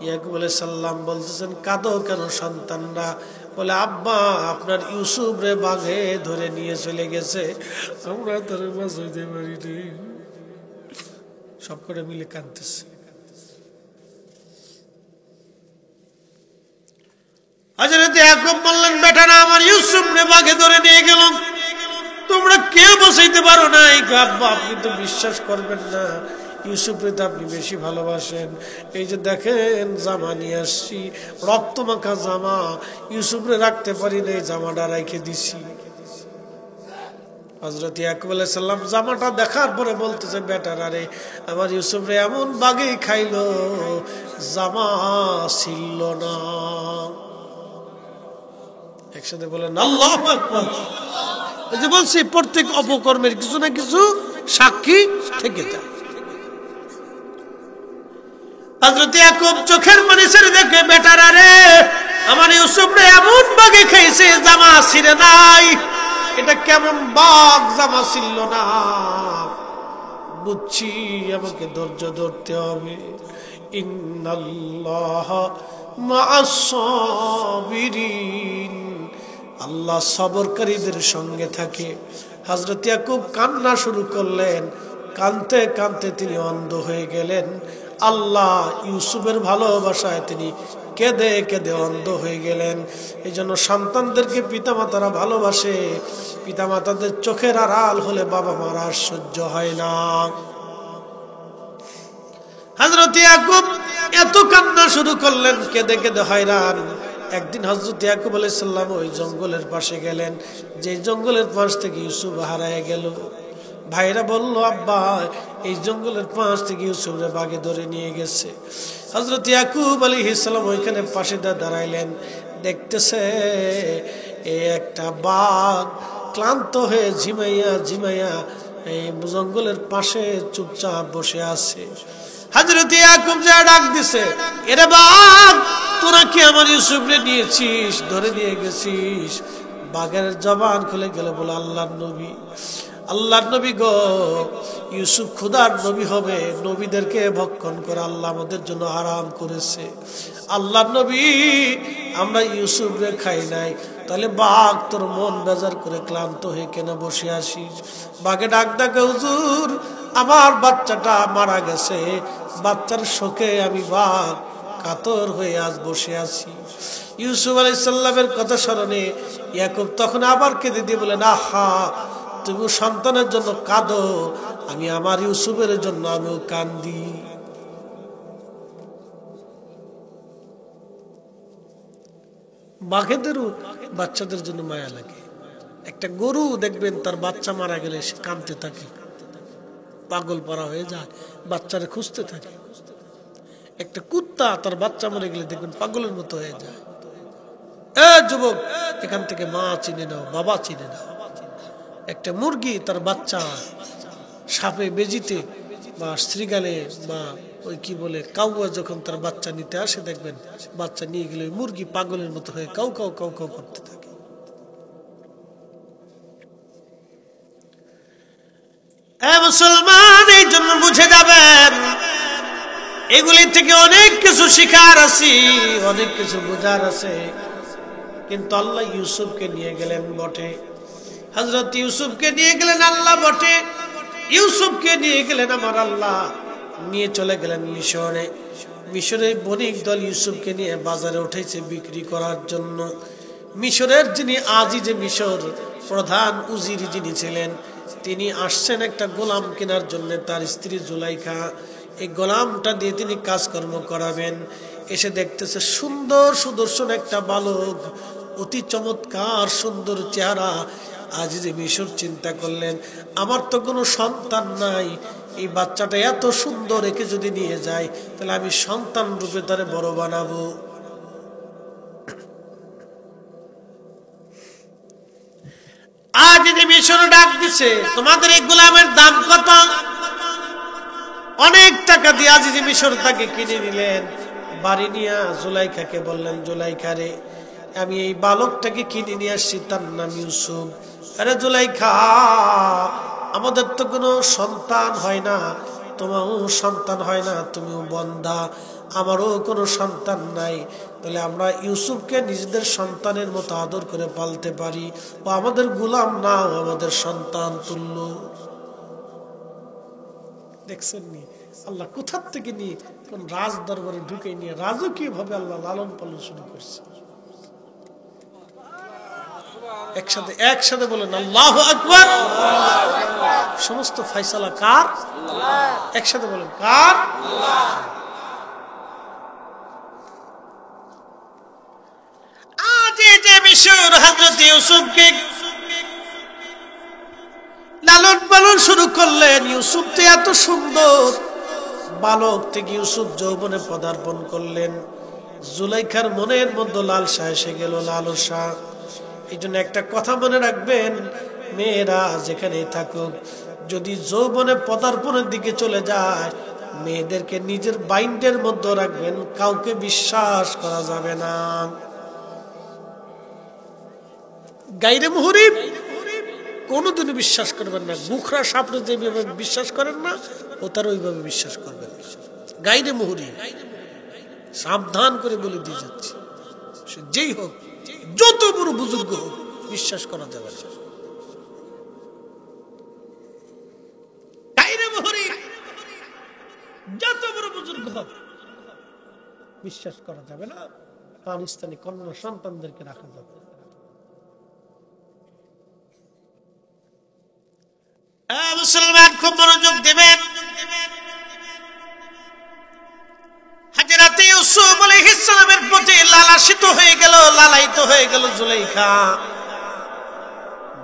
ইয়াকুব আলাইহিস সালাম বলতেছেন, কাঁদো কেন সন্তানরা? বলে, আব্বা আপনার ইউসুফ রে বাঘে ধরে নিয়ে চলে গেছে, আমরা তার বাঁচাইতে পারি নি। সব করে মিলে কাঁদতেছে। হযরত ইয়াকুব বললেন, বেটারা আমার ইউসুফ রে বাঘে ধরে নিয়ে গেল, তোমরা কেউ বাঁচাইতে পারো নাই। আব্বা আপনি তো বিশ্বাস করবেন না, ইউসুফরে তো আপনি বেশি ভালোবাসেন। এই যে দেখেন জামা নিয়ে আসছি, রক্তমাখা জামা, ইউসুফরে রাখতে পারি না, এই জামাটা রেখে দিছি। হযরত ইয়াকুব আলাইহিস সালাম জামাটা দেখার পরে বলতেছে, বেটারা রে আমার ইউসুফরে এমন বাঘেই খাইলো, জামা ছিল না। একসাথে বলেন আল্লাহু আকবার। এই যে বলছি, প্রত্যেক অপকর্মের কিছু না কিছু সাক্ষী থেকে যায়। হযরত ইয়াকুব চোখের পানি ছেড়ে দেখে, বেটারা রে আমার ইউসুফ রে এমন বাঘে খাইছে, জামা ছিঁড়ে নাই। এটা কেমন বাঘ, জামা ছিল না। বুঝছি আমাকে ধৈর্য ধরতে হবে। ইন্নাল্লাহ মা'আস সাবিরিন, আল্লাহ সবরকারীদের সঙ্গে থাকে। হযরত ইয়াকুব কান্না শুরু করলেন, কাঁদতে কাঁদতে তিনি অন্ধ হয়ে গেলেন। আল্লাহ ইউসুফের ভালোবাসায় তিনি কেঁদে কেঁদে অন্ধ হয়ে গেলেন। এই জন্য সন্তানদেরকে পিতামাতারা ভালোবাসে, পিতামাতাদের চোখের আড়াল হলে বাবা মারা সহ্য হয় না। হযরত ইয়াকুব এত কান্না শুরু করলেন, কেঁদে কেঁদে হয়রান। একদিন হযরত ইয়াকুব আলাইহিস সালাম ওই জঙ্গলের পাশে গেলেন, যে জঙ্গলের পাশ থেকে ইউসুফ হারায় গেল। ভাইরা বলল, আব্বা এই জঙ্গলের পাশ থেকে ইউসুফরে বাঘে ধরে নিয়ে গেছে। হযরত ইয়াকুব আলাইহিস সালাম ওইখানে পাশে দাঁড়াইলেন, দেখতেছে একটা বাঘ ক্লান্ত হয়ে ঝিমাইয়া ঝিমাইয়া এই জঙ্গলের পাশে চুপচাপ বসে আছে। হযরত ইয়াকুব যা ডাক দিছে, এরে বাঘ, তোরা কি আমার ইউসুফরে নিয়েছিস, ধরে নিয়ে গেছিস? বাঘের জবান খুলে গেল, বলে, আল্লাহর নবী, আল্লাহর নবী গো, ইউসুফ খোদার নবী হবে, নবীদেরকে ভক্ষণ করে আল্লাহ আমাদের জন্য হারাম করেছে। আল্লাহর নবী, আমরা ইউসুফ রে খাই নাই, তাহলে বাঘ তোর মন বেজার করে ক্লান্ত হয়ে কেন বসে আসিস? বাঘে ডাক ডাকে, হুজুর আমার বাচ্চাটা মারা গেছে, বাচ্চার শোকে আমি বাঘ কাতর হয়ে আজ বসে আছি। ইউসুফ আলাইহিস সালামের কথা স্মরণে ইয়াকুব তখন আবার কেঁদে দিয়ে বলেন, আহা তুমি সন্তানের জন্য কাঁদো, আমি আমার ইউসুফের জন্য আমিও কান্দি। বাঘেদেরও বাচ্চাদের জন্য মায়া লাগে। একটা গরু দেখবেন তার বাচ্চা মারা গেলে সে কাঁদতে থাকে, পাগল পারা হয়ে যায়, বাচ্চারে খুঁজতে থাকে। একটা কুত্তা তার বাচ্চা মরে গেলে দেখবেন পাগলের মতো হয়ে যায়। যুবক, এখান থেকে মা চিনে নাও, বাবা চিনে নাও। একটা মুরগি তার বাচ্চা সাপে বেজিতে বা শ্রীগালে বা ওই কি বলে কাউয়া যখন তার বাচ্চা নিতে আসে, দেখবেন বাচ্চা নিয়ে গেলে মুরগি পাগলের মতো হয়ে কাউ কাউ কাউ কাউ করতে থাকে। মুসলমান, এই জন্য বুঝে যাবেন এগুলি থেকে অনেক কিছু শিখার আছে, অনেক কিছু বোঝার আছে। কিন্তু আল্লাহ ইউসুফকে নিয়ে গেলেন বটে, হযরত ইউসুফকে নিয়ে গেলেন আল্লাহ বটে, ইউসুফকে নিয়ে গেলেন আমার আল্লাহ, নিয়ে চলে গেলেন মিশরে। মিশরের বণিক দল ইউসুফকে নিয়ে বাজারে উঠেছে বিক্রি করার জন্য। মিশরের যিনি আজিজে মিশর প্রধান উজির যিনি ছিলেন, তিনি আসছেন একটা গোলাম কেনার জন্য, তার স্ত্রী জুলাইখা। এই গোলামটা দিয়ে তিনি কাজকর্ম করাবেন। এসে দেখতেছে সুন্দর সুদর্শন একটা বালক, অতি চমৎকার সুন্দর চেহারা, আজিজে মিশর চিন্তা করলেন, আমার তো কোনো সন্তান নাই, এই বাচ্চাটা এত সুন্দর, একে যদি নিয়ে যাই তাহলে আমি সন্তান রূপে তারে বড় বানাবো। আজিজে মিশর ডাক দিছে, তোমাদের এই গোলামের দাম কত? অনেক টাকা দিয়ে আজিজে মিশর তাকে কিনে নিলেন। বাড়ি নিয়ে জুলাইখাকে বললেন, জুলাইখা রে, আমি এই বালকটাকে কিনে নিয়ে আসছি, তার নাম ইউসুফ। আরে জুলাইখা, আমাদের তো কোনো সন্তান হয় না, তোমারও সন্তান হয় না, তুমিও বন্ধা, আমারও কোনো সন্তান নাই, তাহলে আমরা ইউসুফকে নিজেদের সন্তানের মতো আদর করে পালতে পারি, ও আমাদের গোলাম না, ও আমাদের সন্তান তুল্য। দেখছেন নি আল্লাহ কোথার থেকে নিয়ে কোন রাজ দরবারে ঢুকে নিয়ে রাজকীয় ভাবে আল্লাহ লালন পালন শুরু করছে। একসাথে বলেন আল্লাহু আকবার। সমস্ত ফয়সালা কার? একসাথে বলেন কার? আজ যে মিশর হযরত ইউসুফকে লালন পালন শুরু করলেন। ইউসুফ তো এত সুন্দর, বালক থেকে ইউসুফ যৌবনে পদার্পণ করলেন। জুলাইখার মনের মধ্যে লালসা এসে গেল, লালসা। এই জন্য একটা কথা মনে রাখবেন, মেয়েরা যেখানেই থাকুক, যদি যৌবনে পদার্পণের দিকে চলে যায়, মেয়েদেরকে নিজের বাইন্ডের মধ্যে রাখবেন, কাউকে বিশ্বাস করা যাবে না। গাইরে মুহরিব কোনদিনও বিশ্বাস করবেন না। গুখরা সাপড়ে যেভাবে বিশ্বাস করেন না, ও তার ওইভাবে বিশ্বাস করবেন। গাইরে মুহরিব, সাবধান করে বলে দিয়ে যাচ্ছি, সে যেই হোক, যত বড় বুজুর্গ হোক, বিশ্বাস করা যাবে না। গাইরে মুহরিব, যত বড় বুজুর্গ হোক, বিশ্বাস করা যাবে না। পাকিস্তানি কন্যা সন্তানদেরকে রাখা যাবে না। মুসলমান খুব মনোযোগ দেবেন। হযরত ইউসুফ আলাইহিস সালামের প্রতি লালায়িত হয়ে গেল জুলাইখা।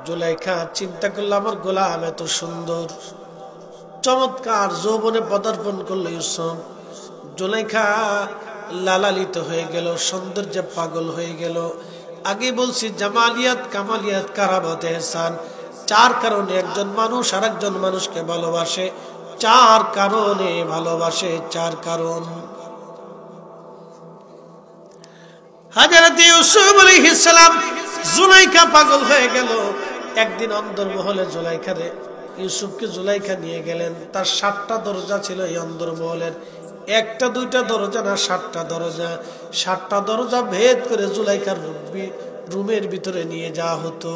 জুলাইখা চিন্তা করল, আমার গোলাম এত সুন্দর, চমৎকার, যৌবনে পদার্পণ করলো ইউসুফ। জুলাইখা লালায়িত হয়ে গেল, সৌন্দর্যে পাগল হয়ে গেল। আগে বলছি জামালিয়াত, কামালিয়াত, কারামত, ইহসান, চার কারণে একজন মানুষ আরেকজন মানুষকে ভালোবাসে। চার কারণে ভালোবাসে, চার কারণ। হযরত ইউসুফ আলাইহিস সালাম, জুলাইখা পাগল হয়ে গেল। একদিন অন্দরমহলে জুলাইখারে, ইউসুফকে জুলাইখা নিয়ে গেলেন। তার 7টা দরজা ছিল এই অন্দরমহলের, একটা দুইটা দরজা না, 7টা দরজা। 7টা দরজা ভেদ করে জুলাইখার রুমের ভিতরে নিয়ে যাওয়া হতো।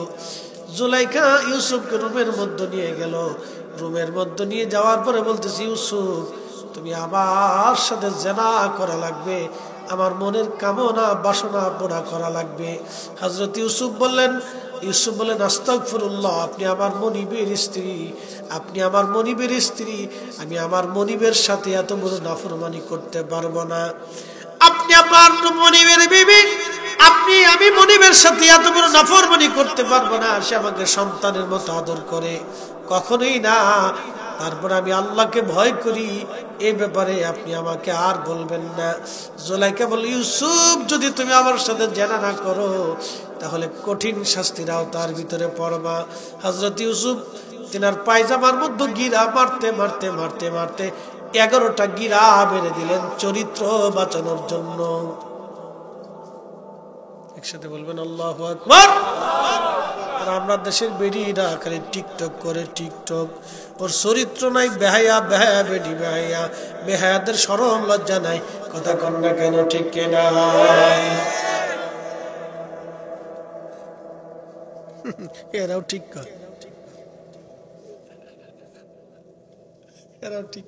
জুলাইখা ইউসুফকে রুমের মধ্যে নিয়ে গেল। রুমের মধ্যে নিয়ে যাওয়ার পরে বলতেছি, ইউসুফ, তুমি আমার সাথে জিনা করা লাগবে, আমার মনের কামনা বাসনা পুরা করা লাগবে। হযরত ইউসুফ বললেন, আস্তাগফিরুল্লাহ, আপনি আমার মনিবের স্ত্রী, আপনি আমার মনিবের স্ত্রী, আমি আমার মনিবের সাথে এত বড় নাফরমানি করতে পারবো না। আপনি আমার মনিবের বিবি, আমি মনিবের সাথে এত বড় নাফরমানি করতে পারবো না। সে আমাকে সন্তানের মতো আদর করে, কখনোই না। তারপর আমি আল্লাহকে ভয় করি, এই ব্যাপারে আপনি আমাকে আর বলবেন না। জুলাইখা বলল, ইউসুফ, যদি তুমি আমার সাথে জিনা না করো, তাহলে কঠিন শাস্তির আওতার ভিতরে পড়বা। হযরত ইউসুফ তিনার পায়জামার মধ্যে গিরা মারতে মারতে মারতে মারতে 11টা গিরা মেরে দিলেন, চরিত্র বাঁচানোর জন্য। একসাথে বলবেন আল্লাহু আকবার। আর আমরা দেশের বেড়িরা খালি টিকটক করে, টিকটক। ওর চরিত্র নাই, বেহায়া বেহায়া বেডি, বেহায়া বেহায়াদের শরম লজ্জা নাই। কথা কন না কেন, ঠিক কিনা? এরাও ঠিক কর, এরাও ঠিক।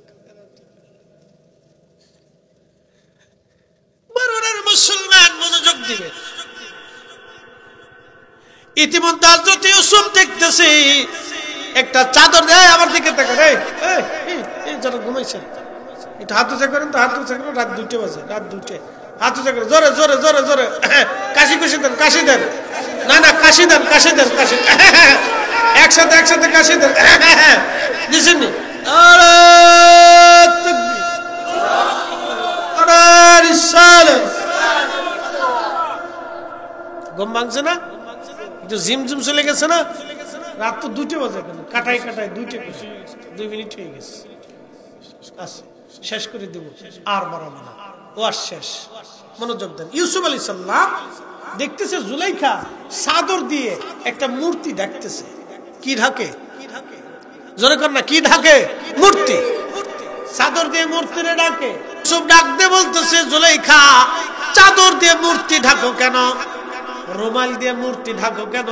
মুসলমান মনোযোগ দিবে। ইতিমধ্যে হযরত ইউসুফ দেখতেছে একটা চাদর দেয়, আমার দিকে তাকায়, এই যারা ঘুমাইছেন একটু হাত উঁচা করেন তো, হাত উঁচা করেন। রাত 2টা বাজে, রাত 2টে, হাত উঁচা করেন, জোরে জোরে জোরে জোরে। কাশি দেন, কাশি দেন, না না, কাশি দেন, কাশি দেন, কাশি। একসাথে একসাথে কাশি দেন দিছেন নি আরে তাকবীর আরে রিসালাত ঘুম ভাঙছে না একটু জিমজিম চলে গেছে না রাত তো 2টা বাজে কেন কাটাই কাটাই 2টা 2 মিনিট হয়ে গেছে আচ্ছা শেষ করে দেব আর বাড়াবো না ও আর শেষ মনোযোগ দেন ইউসুফ আলাইহিস সালাম দেখতেছে জুলাইখা চাদর দিয়ে একটা মূর্তি ঢাকতেছে কি ঢাকে জোরে কর না কি ঢাকে মূর্তি চাদর দিয়ে মূর্তিরে ঢাকে ইউসুফ ডাক দিয়ে বলতেছে জুলাইখা চাদর দিয়ে মূর্তি ঢাকো কেন রুমাল দিয়ে মূর্তি ঢাকো কেন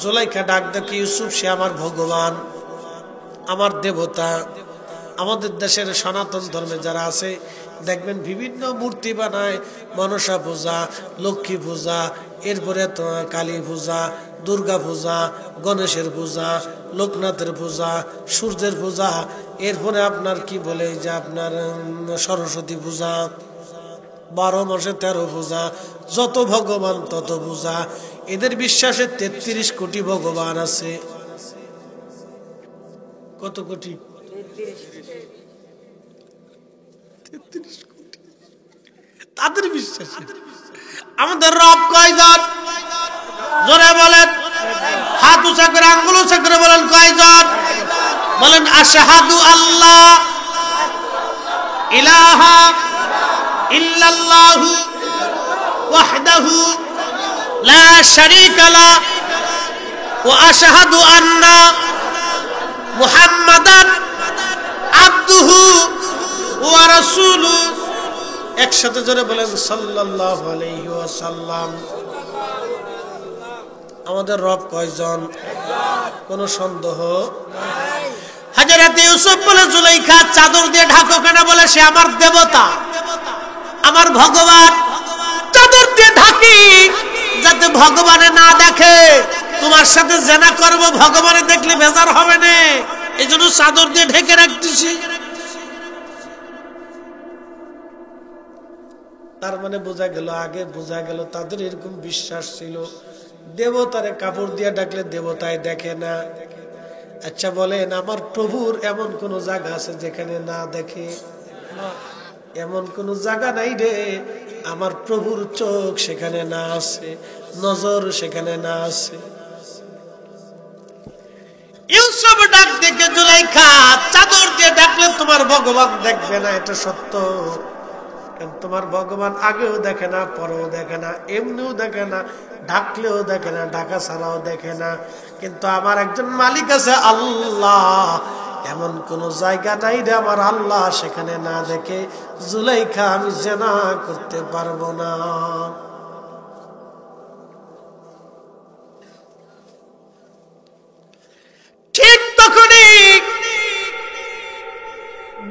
জুলাইখা ডাক দেখে ইউসুফ সে আমার ভগবান আমার দেবতা আমাদের দেশের সনাতন ধর্মে যারা আছে দেখবেন বিভিন্ন মূর্তি বানায় মনসা পূজা লক্ষ্মী পূজা এরপরে কালী পূজা দুর্গা পূজা গণেশের পূজা লোকনাথের পূজা সূর্যের পূজা এরপরে আপনার কি বলে যে আপনার সরস্বতী পূজা 12 মাসে 13 পূজা যত ভগবান তত পূজা এদের বিশ্বাসে 33 কোটি ভগবান আছে কত কোটি 33 কোটি তাদের বিশ্বাসে আমাদের রব কয়জন জোরে বলেন হাত উঁচা করে আঙ্গুল উঁচা করে বলেন কয়জন বলেন আশহাদু আল্লাহ ইলাহা ইল্লাল্লাহু ওয়াহদাহু লা শারীকা লা ওয়া আশহাদু আন্না মুহাম্মাদান আবদুহু ওয়া রাসূলুহু একসাথে জোরে বলেন সাল্লাল্লাহু আলাইহি ওয়াসাল্লাম আমাদের রব কয়জন কোনো সন্দেহ নাই হযরত ইউসুফ বলে জুলাইখা চাদর দিয়ে ঢাকো কেন বলে সে আমার দেবতা আমার ভগবান চাদর দিয়ে ঢাকি যাতে ভগবানে না দেখে তোমার সাথে জেনা করব ভগবানে দেখলে বেজার হবে না এজন্য চাদর দিয়ে ঢেকে রাখতেছি তার মানে বোঝা গেল আগে বোঝা গেল তাদের এরকম বিশ্বাস ছিল দেবতারে কাপড় দিয়ে ডাকলে দেবতায় দেখে না আচ্ছা বলেন আমার প্রভুর এমন কোন জায়গা আছে যেখানে না দেখে এমন কোন জায়গা নাই রে আমার প্রভুর চোখ সেখানে না আছে নজর সেখানে না আছে ইউসুফ ডাক দেখে জুলাইখা চাদর দিয়ে ডাকলে তোমার ভগবান দেখবে না এটা সত্য তোমার ভগবান আগেও দেখে না পরেও দেখে না এমনিও দেখে না ঢাকলেও দেখে না ঢাকা ছাড়াও দেখে না কিন্তু আমার একজন মালিক আছে আল্লাহ এমন কোন জায়গা নাই রে আমার আল্লাহ সেখানে না দেখে জুলাইখা আমি জেনা করতে পারবো না ঠিক তখনই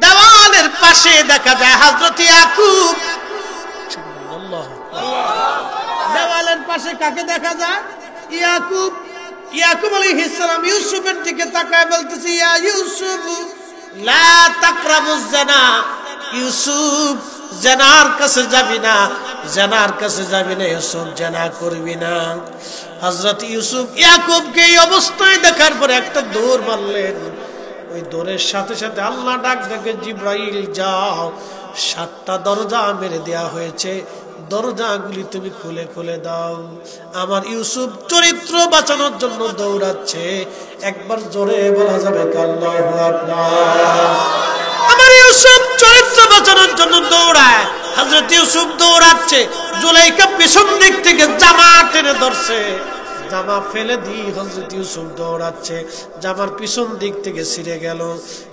দেওয়ালের পাশে দেখা যায় হযরত ইয়াকুব দেওয়ালের পাশে কাকে দেখা যায় ইয়াকুব ইয়াকুব আলাইহিস সালাম ইউসুফের দিকে তাকায় বলতেছে ইয়া ইউসুফ লা তাকরাবুজ জিনা ইউসুফ জিনার কাছে যাবি না জিনার কাছে যাবি না ইউসুফ জিনা করবি না হযরত ইউসুফ ইয়াকুবকে এই অবস্থায় দেখার পরে একটা দৌড় মারলেন ওই দৌড়ের সাথে সাথে আল্লাহ ডাক দেখে জিবরাইল যাও 7টা দরজা মেরে দেয়া হয়েছে দরজাগুলি তুমি খুলে খুলে দাও আমার ইউসুফ চরিত্র বাঁচানোর জন্য দৌড়াচ্ছে একবার জোরে বলা যাবে আল্লাহু আকবার আমার ইউসুফ চরিত্র বাঁচানোর জন্য দৌড়ায় হযরত ইউসুফ দৌড়াচ্ছে জুলাইখা পিছন দিক থেকে জামা টেনে ধরছে জামা ফেলে দিয়ে হযরত ইউসুফ দৌড়াচ্ছে জামার পিছন দিক থেকে ছিঁড়ে গেল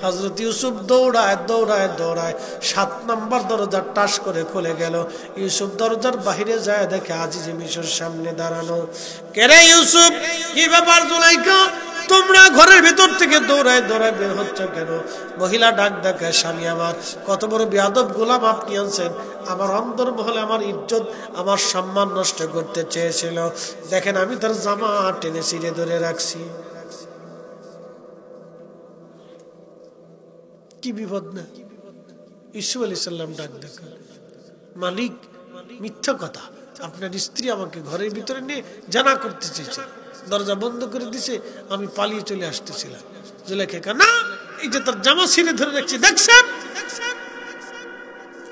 হযরত ইউসুফ দৌড়ায় দৌড়ায় দৌড়ায় 7 নম্বর দরজা টাস করে খুলে গেল ইউসুফ দরজার বাইরে যায় দেখে আজিজে মিশর সামনে দাঁড়ানো কে রে ইউসুফ কি ব্যাপার জুলাইখা তোমরা ঘরের ভিতর থেকে দৌড়ায় দৌড়ায় বের হচ্ছ কেন মহিলা ডাক ডাকে স্বামী আমার কত বড় বেয়াদব গোলাম আপনি আনছেন আমার অন্তর্মহলে আমার ইজ্জত আমার সম্মান নষ্ট করতে চেয়েছিল দেখেন আমি তার জামা টেনে ছিঁড়ে ধরে রাখছি কি বিপদ না ইউসুফ আলাইহিস সালাম ডাক ডাকা মালিক মিথ্যা কথা আপনার স্ত্রী আমাকে ঘরের ভিতরে নিয়ে জানা করতে চেয়েছে, দরজা বন্ধ করে দিছে, আমি পালিয়ে চলে আসতেছিলাম। জুলেখা না, এই যে তার জামা ছিঁড়ে ধরে রাখছি, দেখছেন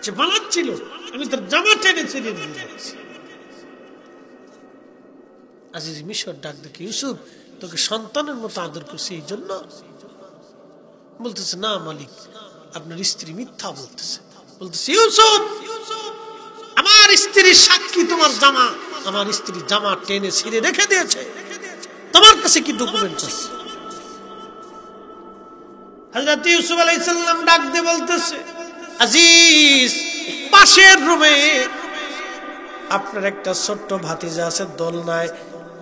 সে পালাচ্ছিল, আমি তার জামা টেনে ছিঁড়ে দিয়ে যাচ্ছি। আজিজ মিশর ডাক দেখে, ইউসুফ তোকে সন্তানের মতো আদর করছে এই জন্য? বলতেছে না মালিক, আপনার স্ত্রী মিথ্যা বলতেছে। বলতেছে ইউসুফ, আমার স্ত্রীর সাক্ষী তোমার জামা, আমার স্ত্রী জামা টেনে ছিঁড়ে রেখে দিয়েছে, তোমার কাছে কি ডকুমেন্ট আছে? হযরত ইউসুফ আলাইহিস সালাম ডাক দিয়ে বলতেছে, আজিজ পাশের রুমে আপনার একটা ছোট্ট ভাতিজা আছে দোলনায়,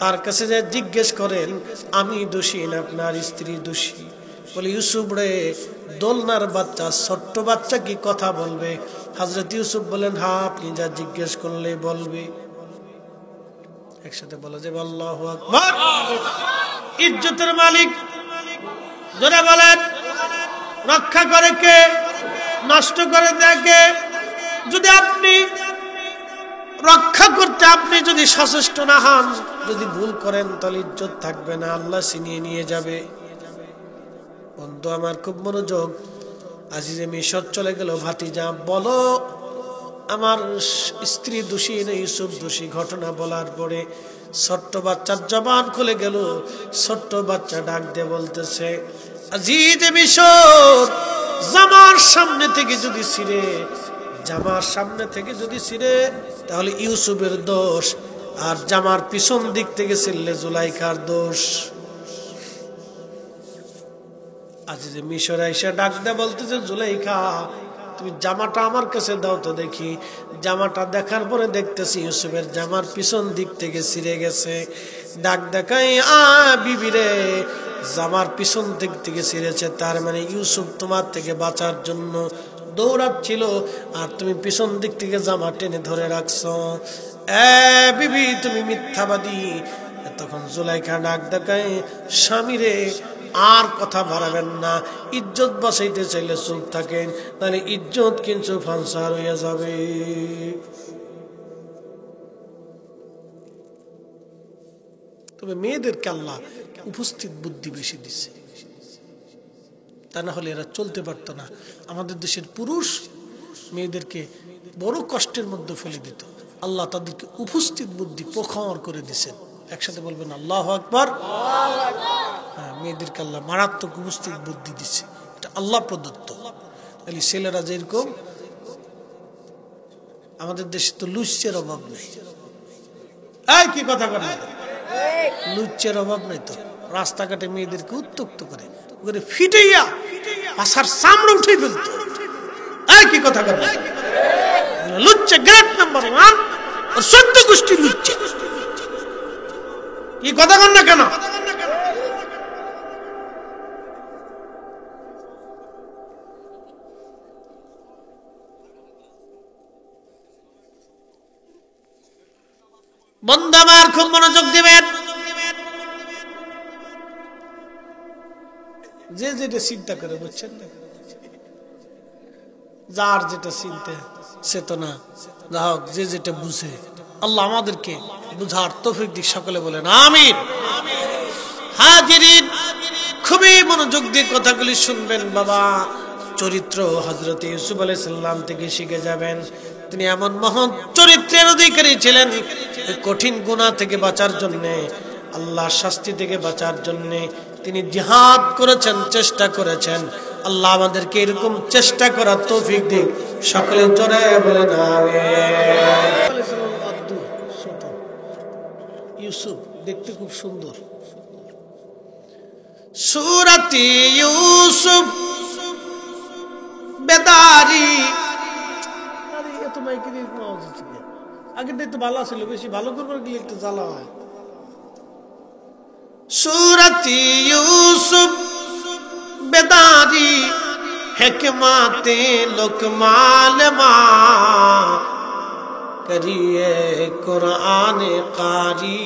তার কাছে যে জিজ্ঞেস করেন আমি দোষী না আপনার স্ত্রী দোষী। বলে ইউসুফ রে, দোলনার বাচ্চা ছোট্ট বাচ্চা কি কথা বলবে? হযরত ইউসুফ বলেন হ্যাঁ, আপনি যা জিজ্ঞেস করলে বলবে। একসাথে বলা যাবে আল্লাহু আকবার। ইজ্জতের মালিক যারা বলেন, রক্ষা করে কে, নষ্ট করে দেয় কে? যদি আপনি রক্ষা করতে আপনি যদি সচেষ্ট না হন, যদি ভুল করেন তাহলে ইজ্জত থাকবে না, আল্লাহ ছিনিয়ে নিয়ে যাবে। বন্ধু আমার খুব মনোযোগ। আজিজে মিশর চলে গেল, ভাতিজা বলো আমার স্ত্রী দোষী না ইউসুফ দোষী? ঘটনা বলার পরে ছোট্ট বাচ্চার জবান খুলে গেল। ছোট্ট বাচ্চা ডাক দিয়ে বলতেছে, আজিজে মিশর জামার সামনে থেকে যদি ছিঁড়ে, জামার সামনে থেকে যদি ছিঁড়ে তাহলে ইউসুফের দোষ, আর জামার পিছন দিক থেকে ছিঁড়লে জুলাইখার দোষ। আজিজে মিশর আইসা ডাক দেয়া বলতেছে, জুলাইখা তুমি জামাটা আমার কাছে দাও তো দেখি। জামাটা দেখার পরে দেখতেছি ইউসুফের জামার পিছন দিক থেকে ছিঁড়ে গেছে। ডাক দেখাই, বিবি রে, জামার পিছন দিক থেকে ছিঁড়েছে, তার মানে ইউসুফ তোমার থেকে বাঁচার জন্য দৌড়াচ্ছিল, আর তুমি পিছন দিক থেকে জামা টেনে ধরে রাখছো। বিবি তুমি মিথ্যাবাদী। তখন জুলাইখা ডাক দেখায়, স্বামী রে আর কথা বাড়াবেন না, ইজ্জত বাঁচাইতে চাইলে চুপ থাকেন, তাহলে ইজ্জত কিন্তু ফান্সার হয়ে যাবে। তবে মেয়েদেরকে আল্লাহ উপস্থিত বুদ্ধি বেশি দিছে, তা না হলে এরা চলতে পারতো না। আমাদের দেশের পুরুষ মেয়েদেরকে বড় কষ্টের মধ্যে ফেলে দিত, আল্লাহ তাদেরকে উপস্থিত বুদ্ধি প্রখর করে দিছেন। একসাথে বলবেন আল্লাহু আকবার। হ্যাঁ, মেয়েদেরকে আল্লাহ মারাত্মক উপস্থিত বুদ্ধি দিচ্ছে, এটা আল্লাহ প্রদত্ত। তাহলে ছেলেরা যেরকম, আমাদের দেশে তো লুচ্চের অভাব নেই। এই কি কথা বলে, লুচ্চের অভাব নেই তো। রাস্তাঘাটে মেয়েদেরকে উত্তক্ত করে ফিটাইয়া আসার সামনে উঠে ফেলতো। এই কি কথা বলে, লুচ্চে গ্রেড নাম্বার 1, আর 14 গোষ্ঠী লুচ্চে। কি কথা বল না কেন? বন্ধু আমার খুব মনোযোগ দিবেন। যে যেটা চিন্তা করে, বুঝছেন না, যার যেটা চিন্তা সে তো না, যা হোক যে যেটা বুঝে, আল্লাহ আমাদেরকে বুঝার তৌফিক দিক। সকলে বলেন আমিন। হাজিরিন, খুবই মনোযোগ দিয়ে কথাগুলি শুনবেন বাবা। চরিত্র হযরত ইউসুফ আলাইহিস সালাম থেকে শিখে যাবেন। তিনি এমন মহান চরিত্রের অধিকারী ছিলেন, কঠিন গুনাহ থেকে বাঁচার জন্য, আল্লাহর শাস্তি থেকে বাঁচার জন্য তিনি জিহাদ করেছেন, চেষ্টা করেছেন। আল্লাহ আমাদেরকে এরকম চেষ্টা করার তৌফিক দিক। সকলে জোরে বলেন আমিন। ইউসুফ দেখতে খুব সুন্দর। সূরাতে ইউসুফ বেদারি, আরে এত মাইকে দিয়ে আওয়াজ হচ্ছে, আগে তো ভালো ছিল, বেশি ভালো করবার গেলে একটু জ্বালা হয়। সূরাতে ইউসুফ বেদারি, হিকমতে লুকমান মা করিয়ে কুরআন কারি,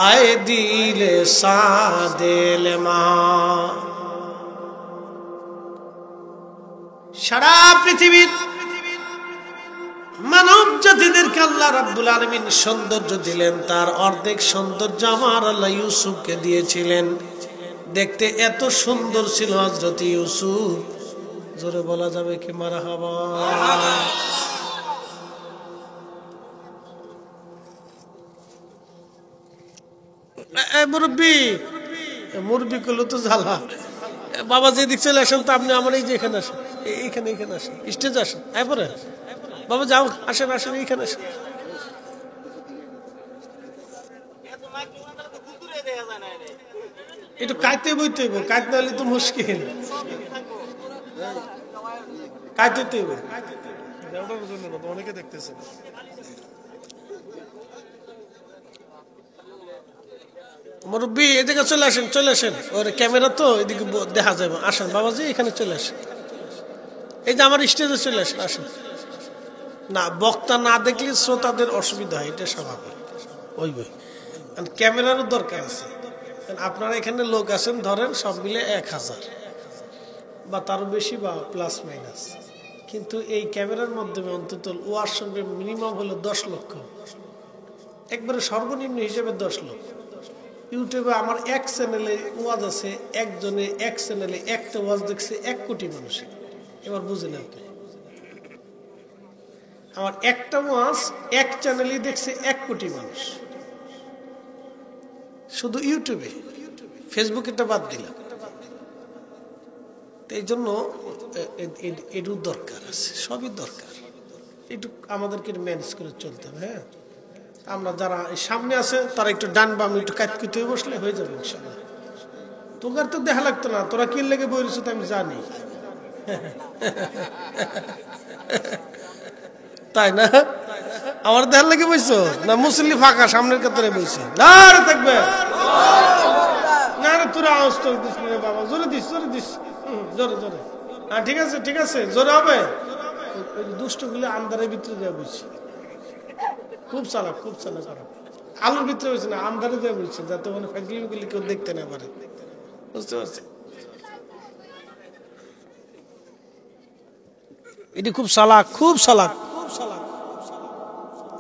আয় দিল সাদেল মা। সারা পৃথিবীর মানব জাতিদেরকে আল্লাহ রাব্বুল আলামিন সৌন্দর্য দিলেন, তার অর্ধেক সৌন্দর্য আমার আল্লাহ ইউসুফকে দিয়েছিলেন। দেখতে এত সুন্দর ছিল হযরত ইউসুফ, জোরে বলা যাবে কি মারহাবা। মুরব্বী মুরব্বী করলো তো জ্বালা। বাবা যেদিক চলে আসেন তো আপনি আমার এই যে এখানে আসেন, এইখানে এইখানে আসেন, স্টেজে আসেন। এরপরে বাবা যাও, আসেন আসেন, এইখানে আসেন। একটু কাইতে বইতে হইব, কাইতে না হলে তো মুশকিল। কাইতে হইব, অনেকে দেখতেছেন। মুরব্বী এদিকে চলে আসেন, চলে আসেন। ওর ক্যামেরা তো এদিকে দেখা যাবে। আসেন বাবাজি, এখানে চলে আসেন। এই যে আমার স্টেজে চলে আসেন, আসেন। না, বক্তা না দেখলে শ্রোতাদের অসুবিধা হয়, এটা স্বাভাবিক। ওই বই ক্যামেরারও দরকার আছে। আপনারা এখানে লোক আছেন ধরেন সব মিলে 1000 বা তারও বেশি বা প্লাস মাইনাস, কিন্তু এই ক্যামেরার মাধ্যমে অন্তত ওয়ার সঙ্গে মিনিমাম হলো 10 লক্ষ, একবারে সর্বনিম্ন হিসেবে 10 লক্ষ। ইউটিউবে আমার এক চ্যানেলে ওয়াজ আছে, একজনে এক চ্যানেলে একটা ওয়াজ দেখছে 1 কোটি মানুষে। এবার বুঝেন আপনি, আমার একটা ওয়াজ এক চ্যানেলে দেখছে 1 কোটি মানুষ, শুধু ইউটিউবে। ফেসবুকেটা বাদ দিলাম। এই জন্য এটু দরকার আছে, সবই দরকার। একটু আমাদেরকে ম্যানেজ করে চলতে হবে। হ্যাঁ, আমরা যারা সামনে আছে তারা একটু ডান বাম একটু কাটকুতে বসলে হয়ে যাবে ইনশাআল্লাহ। তোকার তো দেখা লাগতো না, তোরা কি লেগে বইছ তো আমি জানি। তাই না? আমার দেখার লেগে বইছো না? মুসল্লি ফাঁকা, সামনের কাতারে বইছে। না থাকবে না রে, তোরা আওয়াজ তো দিস না বাবা, জোরে দিস, জোরে দিস, জোরে জোরে। হ্যাঁ ঠিক আছে, ঠিক আছে, জোরে হবে। দুষ্টগুলো আন্ধারের ভিতরে দেওয়া বলছি, খুব চালাক, খুব চালাক। আলোর ভিতরে হয়েছে না, আন্ধারে দেওয়া বলছে, যাতে মানে ফ্যাগলিগুলি কেউ দেখতে না পারে। বুঝতে পারছি? এটি খুব চালাক, খুব চালাক, খুব চালাক।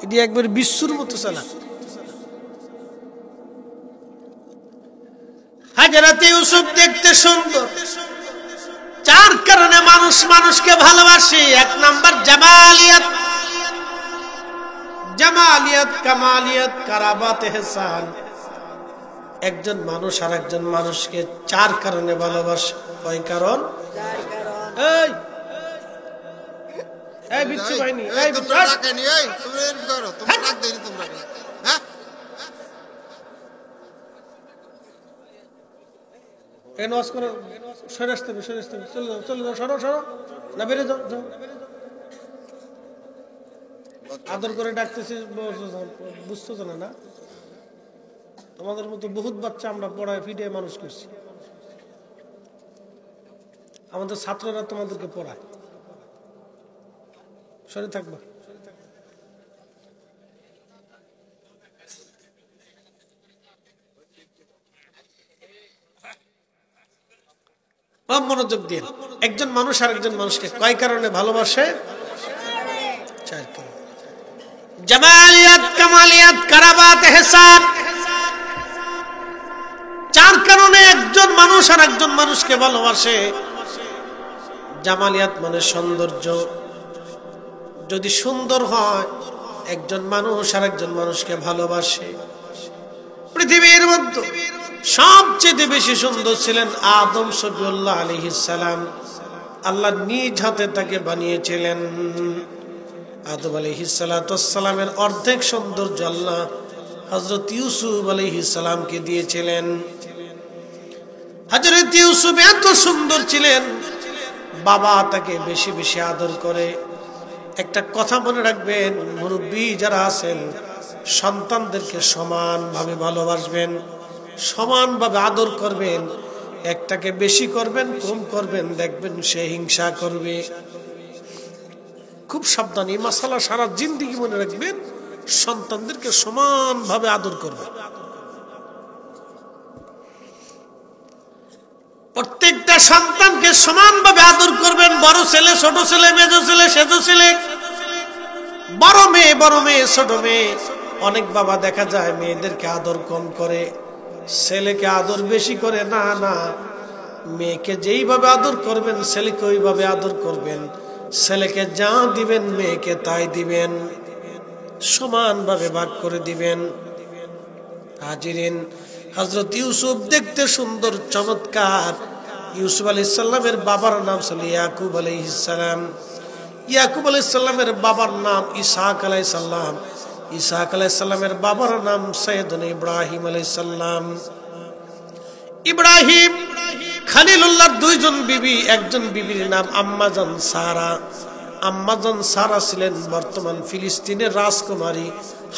এটি একবার বিশ্বর মতো চালাক। হযরত ইউসুফ দেখতে সুন্দর, 4 কারণে মানুষ মানুষকে ভালোবাসে। 1 নাম্বার জামালিয়াত, জামালিয়াত, কামালিয়াত, কারাবাত, ইহসান। একজন মানুষ আর একজন মানুষকে 4 কারণে ভালোবাসে। কয় কারণ? 4 কারণ। এই বিচ্ছু ভাইনি, এই তোমরা ডাকেনি, এই তোমরা এর করো, তোমরা ডাক দেনি তোমরা। হ্যাঁ, এই নওয়াজ করো, সরে আসতে হবে, সরে আসতে হবে। চলে যাও, চলে যাও, সরো সরো, না বেরে যাও, যাও। আদর করে ডাকতেছি, বুঝতেছো না? না, তোমাদের মতো বহুত বাচ্চা আমরা পড়ায় ফিডে মানুষ করছি। আমাদের ছাত্ররা তোমাদেরকে পড়ায়। সরে থাকবা। মনোযোগ দিন। একজন মানুষ আর একজন মানুষকে কয় কারণে ভালোবাসে? 4 কারণে। জামালিয়াত, কামালিয়াত, কারাবাত, ইহসান। 4 কারণে একজন মানুষ আর একজন মানুষকে ভালোবাসে। জামালিয়াত মানে সৌন্দর্য। যদি সুন্দর হয়, একজন মানুষ আর একজন মানুষকে ভালোবাসে। পৃথিবীর মধ্যে সবচেয়ে বেশি সুন্দর ছিলেন আদম শফিউল্লাহ আলাইহিস সালাম। আল্লাহ নিজ হাতে তাকে বানিয়েছিলেন। আদম আলাইহিস সালামের অর্ধেক সৌন্দর্য আল্লাহ হযরত ইউসুফ আলাইহিস সালামকে দিয়েছিলেন। হযরত ইউসুফ এত সুন্দর ছিলেন, বাবা তাকে বেশি বেশি আদর করে। একটা কথা মনে রাখবেন, মুরব্বী যারা আছেন সন্তানদেরকে সমানভাবে ভালোবাসবেন, সমানভাবে আদর করবেন। একটাকে বেশি করবেন, কম করবেন, দেখবেন সে হিংসা করবে। খুব সাবধান, এই মাসালা সারা জিন্দেগি মনে রাখবেন। সন্তানদেরকে সমানভাবে আদর করবেন। প্রত্যেকটা সন্তানকে সমানভাবে আদর করবেন। বড় ছেলে, ছোট ছেলে, মেজ ছেলে, সেজ ছেলে, বড় মেয়ে ছোট মেয়ে। অনেক বাবা দেখা যায় মেয়েদেরকে আদর কম করে, ছেলেকে আদর বেশি করে। না না, মেয়েকে যেইভাবে আদর করবেন ছেলেকে ওইভাবে আদর করবেন। ছেলেকে যা দিবেন মেয়েকে তাই দিবেন, সমানভাবে ভাগ করে দিবেন। হাজিরিন, হযরত ইউসুফ দেখতে সুন্দর, চমৎকার। ইউসুফ আলাইহিস সালামের বাবার নাম ছিল ইয়াকুব আলাইহিস সালাম। ইয়াকুব আলাইহিস সালামের বাবার নাম ইসহাক আলাইহিস সালাম। ইসহাক আলাইহিস সালামের বাবার নাম সাইয়েদনা ইব্রাহিম আলাইহিস সালাম। ইব্রাহিম খলিলুল্লাহর দুইজন বিবি, একজন বিবির নাম আম্মাজান সারা। আম্মাজান সারা ছিলেন বর্তমান ফিলিস্তিনের রাজকুমারী,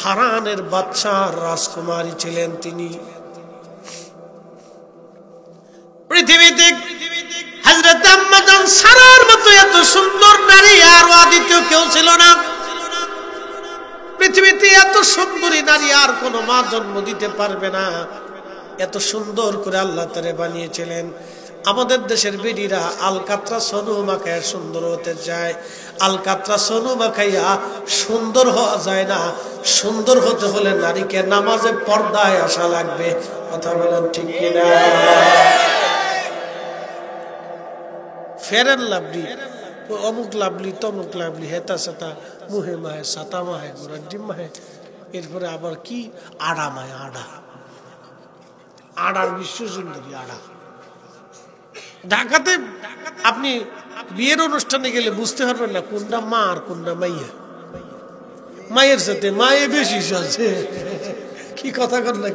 হারানের বাদশার রাজকুমারী ছিলেন তিনি। পৃথিবীতে হযরত আম্মাজান সারার মতো এত সুন্দর নারী আর দ্বিতীয় কেউ ছিল না। পৃথিবীতে এত সুন্দরী নারী আর কোনো মা জন্ম দিতে পারবে না। এত সুন্দর করে আল্লাহ তাআলা বানিয়েছিলেন। আমাদের দেশের বেডিরা আলকাতরা সোনু মাখায় সুন্দর হতে চায়। আলকাতরা সোনু মাখাইয়া সুন্দর হওয়া যায় না। সুন্দর হতে হলে নারীকে নামাজে পর্দায় আসা লাগবে। কথা বলেন ঠিক কিনা? ফেরেন লাভলি, অমুক লাভলি, তমুক লাভলি, হেতা সেতা, মুহে মাহে, সাতা মাহে, গোড়ার ডিম মাহে, এরপরে আবার কি আড়া মাহে, আড়ার বিশ্ব সুন্দরী আড়া। ঢাকাতে আপনি বিয়ের অনুষ্ঠানে গেলে বুঝতে পারবেন না কোনটা মা আর কোনটা মাইয়া। মায়ের সাথে মায়ে বেশি সাজে, কি কথা কর না,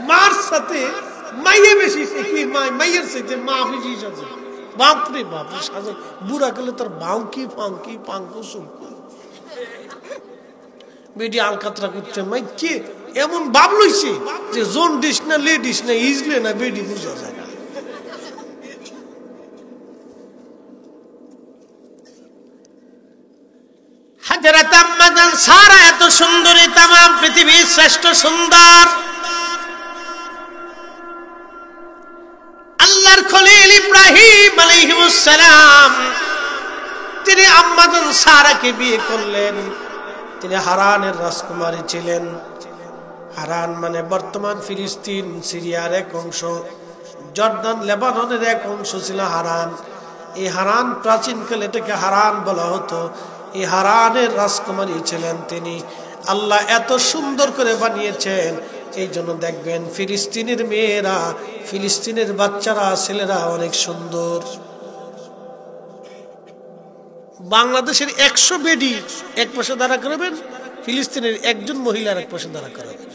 মার সাথে মাইয়ে বেশি, মাইয়ের সাথে মা বেশি সাজে। বাপরে বাপ, সাজে বুড়া গেলে তার বাউকি ফাউকি পাঙ্কু সুঙ্কু বেডি আলকাতরা করছে। মাই কে এমন ভাব লইছে যে জোন ডিস না লেডিস না ইজলে না বেডি বুঝা যায় না। হযরত আম্মাজান সারা এত সুন্দরী, तमाम পৃথিবীর শ্রেষ্ঠ সুন্দর। আল্লাহর খলিল ইব্রাহিম আলাইহিস সালাম তিনি আম্মাজান সারাকে বিয়ে করলেন। তিনি হারানের রাজকুমারী ছিলেন। হারান মানে বর্তমান ফিলিস্তিন, সিরিয়ার এক অংশ, জর্দান লেবাননের এক অংশ ছিল হারান। এই হারান প্রাচীনকালে এটাকে হারান বলা হতো। এই হারানের রাজকুমারী ছিলেন তিনি। আল্লাহ এত সুন্দর করে বানিয়েছেন, এই জন্য দেখবেন ফিলিস্তিনের মেয়েরা, ফিলিস্তিনের বাচ্চারা, ছেলেরা অনেক সুন্দর। বাংলাদেশের 100 বেডি এক পাশে দাঁড়া করাবেন, ফিলিস্তিনের একজন মহিলার এক পাশে দাঁড়া করাবেন।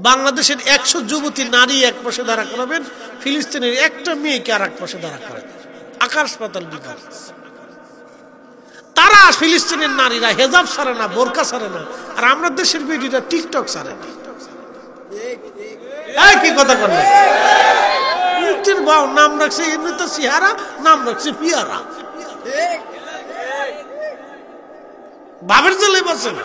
বাংলাদেশের 100 যুবতী নারী এক পাশে দাঁড়া করাবেন, ফিলিস্তিনের একটা মেয়েকে আর এক পাশে দাঁড়া করাবেন। আকাশ পাতাল ডিফারেন্স। তারা ফিলিস্তিনের নারীরা হেজাব ছাড়ে না, বোরকা ছাড়ে না, আর আমরা দেশের বেডিরা টিকটক ছাড়ে না। কি কথা বললে? মুক্তির বাউ নাম রাখছে এমনিতে সিহারা, নাম রাখছে পিয়ারা। বাবের জলে বসে না।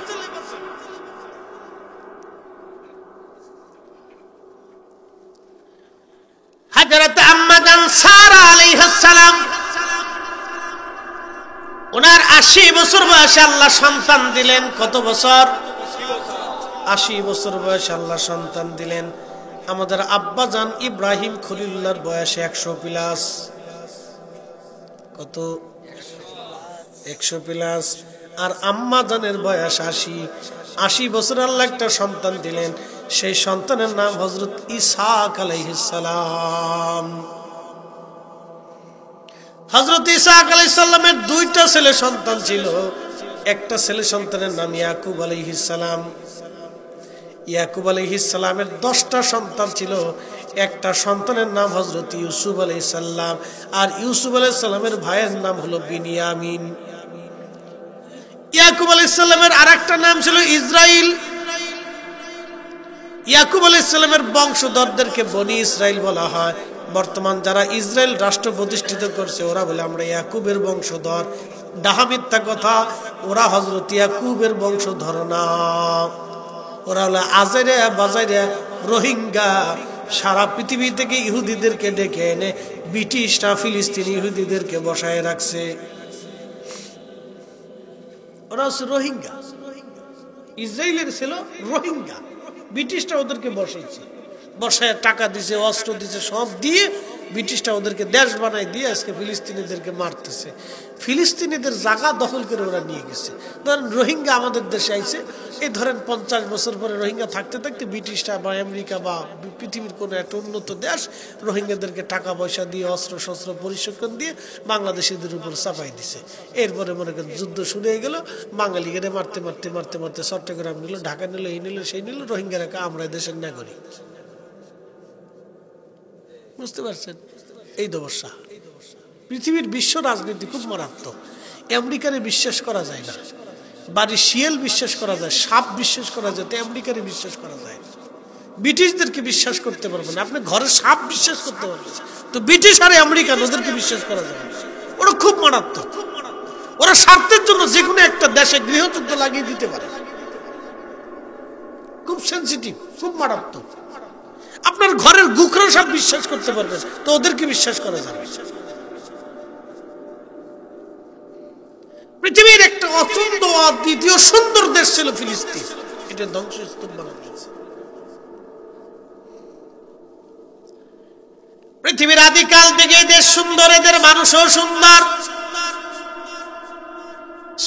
হযরত আম্মাজান সারা আলাইহিস সালাম ওনার 80 বছর বয়সে আল্লাহ সন্তান দিলেন। কত বছর? 80 বছর বয়সে আল্লাহ সন্তান দিলেন। আমাদের আব্বাজান ইব্রাহিম খলিলুল্লাহর বয়স 100 প্লাস। কত? 100 প্লাস। আর আম্মাজানের বয়স 80। 80 বছর আল্লাহ একটা সন্তান দিলেন। সেই সন্তানের নাম হযরত ইসহাক আলাইহিস সালাম। হযরত ইসহাক আলাইহিস সালামের 2টা ছেলে সন্তান ছিল। একটা ছেলে সন্তানের নাম ইয়াকুব আলাইহিস সালাম। ইয়াকুব আলাইহিস সালামের 10টা সন্তান ছিল। একটা সন্তানের নাম হযরত ইউসুফ আলাইহিস সালাম, আর ইউসুফ আলাইহিস সালামের ভাইয়ের নাম হলো বিনিয়ামিন। ইয়াকুব আলাইহিস সালামের আরেকটা নাম ছিল ইসরাইল। ইয়াকুব আলাইহিস সালামের বংশধরদেরকে বনি ইসরাইল বলা হয়। বর্তমান যারা ইসরায়েল রাষ্ট্র প্রতিষ্ঠিত করছে ওরা বলে আমরা ইয়াকুবের বংশধর। ডাহা মিথ্যা কথা, ওরা হযরত ইয়াকুবের বংশধর না। ওরা হলো আজাইরা বাজাইরা রোহিঙ্গা। সারা পৃথিবী থেকে ইহুদিদেরকে ডেকে এনে ব্রিটিশরা ফিলিস্তিনি ইহুদিদেরকে বসায় রাখছে। ওরা হচ্ছে রোহিঙ্গা, ইসরায়েলের ছিল রোহিঙ্গা। ব্রিটিশরা ওদেরকে বসায় টাকা দিছে, অস্ত্র দিছে, সব দিয়ে ব্রিটিশরা ওদেরকে দেশ বানাই দিয়ে আজকে ফিলিস্তিনিদেরকে মারতেছে। ফিলিস্তিনিদের জায়গা দখল করে ওরা নিয়ে গেছে। ধরেন রোহিঙ্গা আমাদের দেশে আইছে, এই ধরেন 50 বছর পরে রোহিঙ্গা থাকতে থাকতে ব্রিটিশরা বা আমেরিকা বা পৃথিবীর কোনো একটা উন্নত দেশ রোহিঙ্গাদেরকে টাকা পয়সা দিয়ে অস্ত্র শস্ত্র প্রশিক্ষণ দিয়ে বাংলাদেশিদের উপর চাপাই দিছে। এরপরে মনে করেন যুদ্ধ শুরু হয়ে গেল, বাঙালিকে মারতে মারতে মারতে মারতে চট্টগ্রাম নিল, ঢাকা নিল, এই নিল সেই নিল, রোহিঙ্গারা আমরা দেশের নাগরিক। বুঝতে পারছেন? এই দশা। পৃথিবীর বিশ্ব রাজনীতি খুব মারাত্মক। আমেরিকারে বিশ্বাস করা যায় না, বাড়ির শিয়াল বিশ্বাস করা যায়, সাপ বিশ্বাস করা যায়, তো আমেরিকারে বিশ্বাস করা যায় না। ব্রিটিশদেরকে বিশ্বাস করতে পারবেন না, আপনি ঘরের সাপ বিশ্বাস করতে পারবেন, তো ব্রিটিশ আর আমেরিকান ওদেরকে বিশ্বাস করা যায় না। ওরা খুব মারাত্মক। ওরা স্বার্থের জন্য যে কোনো একটা দেশে গৃহযুদ্ধ লাগিয়ে দিতে পারে। খুব সেনসিটিভ, খুব মারাত্মক। আপনার ঘরের গুকরা সব বিশ্বাস করতে পারবেন, তো ওদেরকে বিশ্বাস করা যাবে। পৃথিবীর একটা অচন্দ্য দ্বিতীয় সুন্দর দেশ ছিল ফিলিস্তিন, এটা ধ্বংসস্তূপ বানানো হয়েছে। পৃথিবীর আদিকাল থেকে এদের সুন্দর, এদের মানুষও সুন্দর।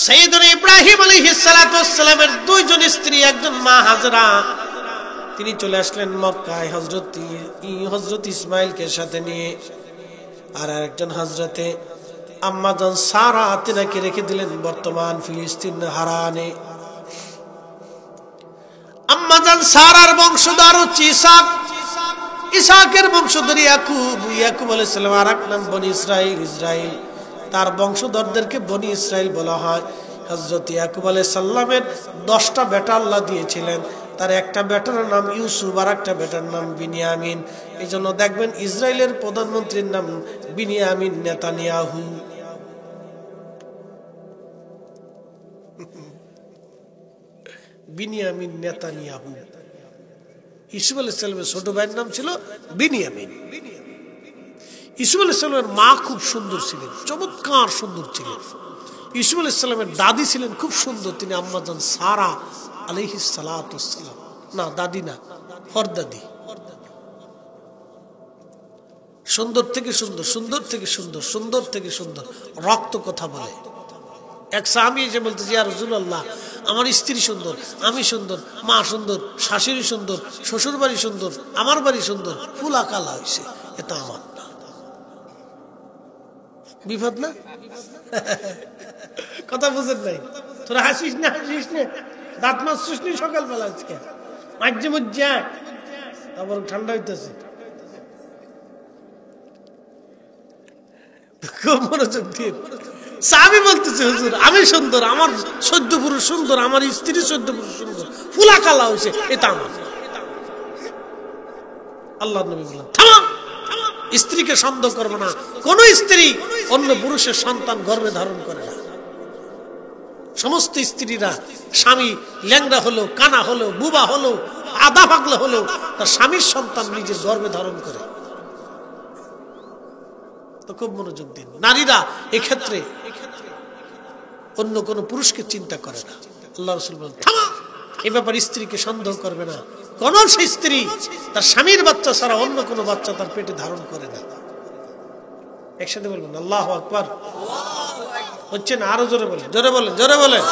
সাইয়েদুনা ইব্রাহিম আলাইহিস সালাতু ওয়াস সালামের দুইজন স্ত্রী, একজন মা হাজরা, তিনি চলে আসলেন মক্কায় হযরত ইসমাইলকে সাথে নিয়ে, আর আরেকজন হযরতে আম্মাজান সারা তিনাকে রেখে দিলেন বর্তমান ফিলিস্তিন হারানে। আম্মাজান সারার বংশধর হচ্ছে ইসহাক, ইসহাকের বংশধর ইয়াকুব, ইয়াকুব আলাইহিস সালাম আর এক নাম বনি ইসরাইল, ইসরাইল। তার বংশধরদেরকে বনি ইসরাইল বলা হয়। হযরত ইয়াকুব আলাইহিস সালামের 10টা বেটা আল্লাহ দিয়েছিলেন। তার একটা বেটার নাম ইউসুফ, আর একটা বেটার নাম বিনিয়ামিন। এই জন্য দেখবেন ইসরায়েলের প্রধানমন্ত্রীর নাম বিনিয়ামিন নেতানিয়াহু। বিনিয়ামিন নেতানিয়াহু। ইউসুফ আলাইহিস সালামের ছোট ভাইয়ের নাম ছিল বিনিয়ামিন। ইউসুফ আলাইহিস সালামের মা খুব সুন্দর ছিলেন, চমৎকার সুন্দর ছিলেন। ইউসুফ আলাইহিস সালামের দাদি ছিলেন খুব সুন্দর, তিনি আম্মাজান সারা আলাইহিস সালাতু ওয়াস সালাম। না, দাদি না, পরদাদি। সুন্দর থেকে সুন্দর, সুন্দর থেকে সুন্দর, সুন্দর থেকে সুন্দর, রক্ত কথা বলে। এক সাহাবী এসে বলতেছে, ইয়া রাসূলুল্লাহ, আমার স্ত্রী সুন্দর, আমি সুন্দর, মা সুন্দর, শাশুড়ি সুন্দর, শ্বশুর বাড়ি সুন্দর, আমার বাড়ি সুন্দর, ফুলা কালা হয়েছে, এটা আমার না। বিপদ না? কথা বুঝেন নাই? তোরা হাসিস না, হাসিস না, দাঁত মারছিস নি সকালবেলা আজকে? মাঝে মধ্যে তারপর ঠান্ডা হইতেছে। খুব মনোযোগ দিয়ে সাহাবী বলতেছে, হুজুর আমি সুন্দর, আমার 14 পুরুষ সুন্দর, আমার স্ত্রী 14 পুরুষ সুন্দর, ফুলা কালা হয়েছে, এটা আমার। আল্লাহ নবী বললেন, থাম, স্ত্রীকে সন্দেহ করবে না। কোন স্ত্রী অন্য পুরুষের সন্তান গর্ভে ধারণ করে না। সমস্ত স্ত্রীরা স্বামী ল্যাংড়া হলো, কানা হলো, বুবা হলো, আধা পাগলা হলো, তার স্বামীর সন্তান নিজের গর্ভে ধারণ করে। তো খুব মনোযোগ দিন, নারীরা এক্ষেত্রে অন্য কোন পুরুষকে চিন্তা করে না। আল্লাহ রাসূল বলেন, থামা, এই ব্যাপারে স্ত্রীকে সন্দেহ করবে না। কোন স্ত্রী তার স্বামীর বাচ্চা ছাড়া অন্য কোন বাচ্চা তার পেটে ধারণ করে না। একসাথে বলবেন আল্লাহু আকবার। হচ্ছে না? আরো জোরে বলেন, জোরে বলেন, জোরে বলেন।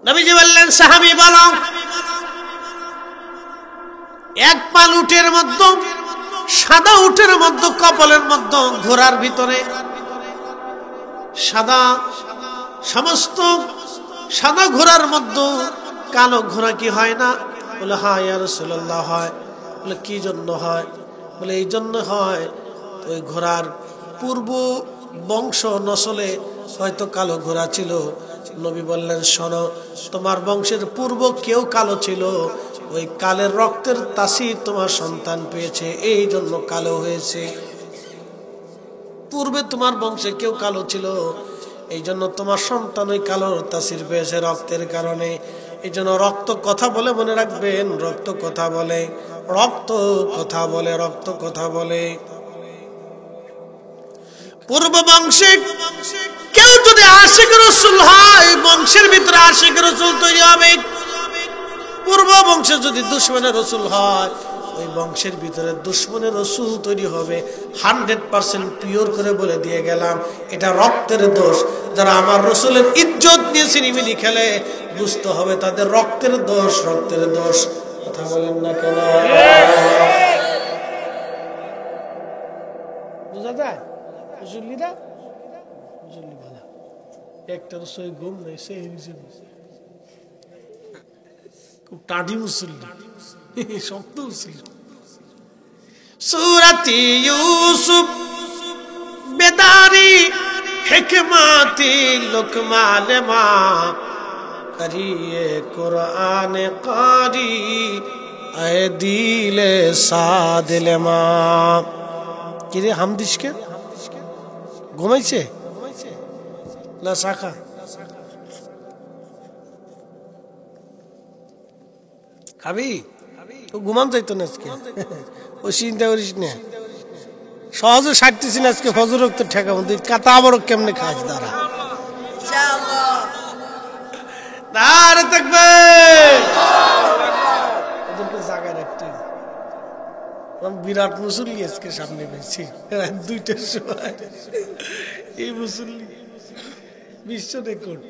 নবীজি বললেন, সাহাবী বলো, এক পাল উটের মধ্যে, সাদা উটের মধ্যে, কপালের মধ্যে, ঘোড়ার ভিতরে সাদা, সমস্ত সাদা ঘোড়ার মধ্যে কালো ঘোড়া কি হয় না? বলে হ্যাঁ ইয়া রাসূলুল্লাহ হয়। বলে কি জন্য হয়? বলে এই জন্য হয়, ওই ঘোড়ার পূর্ব বংশ নসলে হয়তো কালো ঘোড়া ছিল। নবী বললেন, শোনো, তোমার বংশের পূর্ব কেউ কালো ছিল, ওই কালের রক্তের তাসির তোমার সন্তান পেয়েছে, এই জন্য কালো হয়েছে। পূর্বে তোমার বংশে কেউ কালো ছিল, এই জন্য তোমার সন্তান ওই কালোর তাসির পেয়েছে রক্তের কারণে। এই জন্য রক্ত কথা বলে, মনে রাখবেন, রক্ত কথা বলে, রক্ত কথা বলে, রক্ত কথা বলে। পূর্ব বংশে কেউ যদি আশিক রাসূল হয়, বংশের ভিতরে আশিক রাসূল তৈরি হবে। পূর্ব বংশে যদি দুশমনের রাসূল হয়, ওই বংশের ভিতরে দুশমনের রাসূল তৈরি হবে। 100% পিওর করে বলে দিয়ে গেলাম, এটা রক্তের দোষ। যারা আমার রাসূলের ইজ্জত নিয়ে সিনেমিনি খেলে, বুঝতে হবে তাদের রক্তের দোষ, রক্তের দোষ। কথা বলেন না কেন? বুঝা যায়? বুঝলিরা বুঝলি ভালো। একটা রসই ঘুম নেই, সেই খুব টাডি মুসল্লি, শক্ত মুসল্লি। সূরাতি ইউসুফ বেদারি হিকমাতি লুকমান মা করিয়ে কুরআন কারি আয়ে দিলে সাদিল মা। কি রে হামদিসকে ঘুমাইছে না শাখা? খাবি? ও ঘুমান যাইতো না আজকে, ও চিন্তা করিস না। সহজে সারতেছি না আজকে, ফজর রক্ত ঠেকাবো। তুই কাতা আবার কেমনে খাস? দাঁড়া দাঁড়া থাকবে, ওদেরকে জায়গায় রাখতে। বিরাট মুসল্লি আজকে সামনে পেয়েছি, রাত 2টার সময় এই মুসল্লি বিশ্ব রেকর্ড।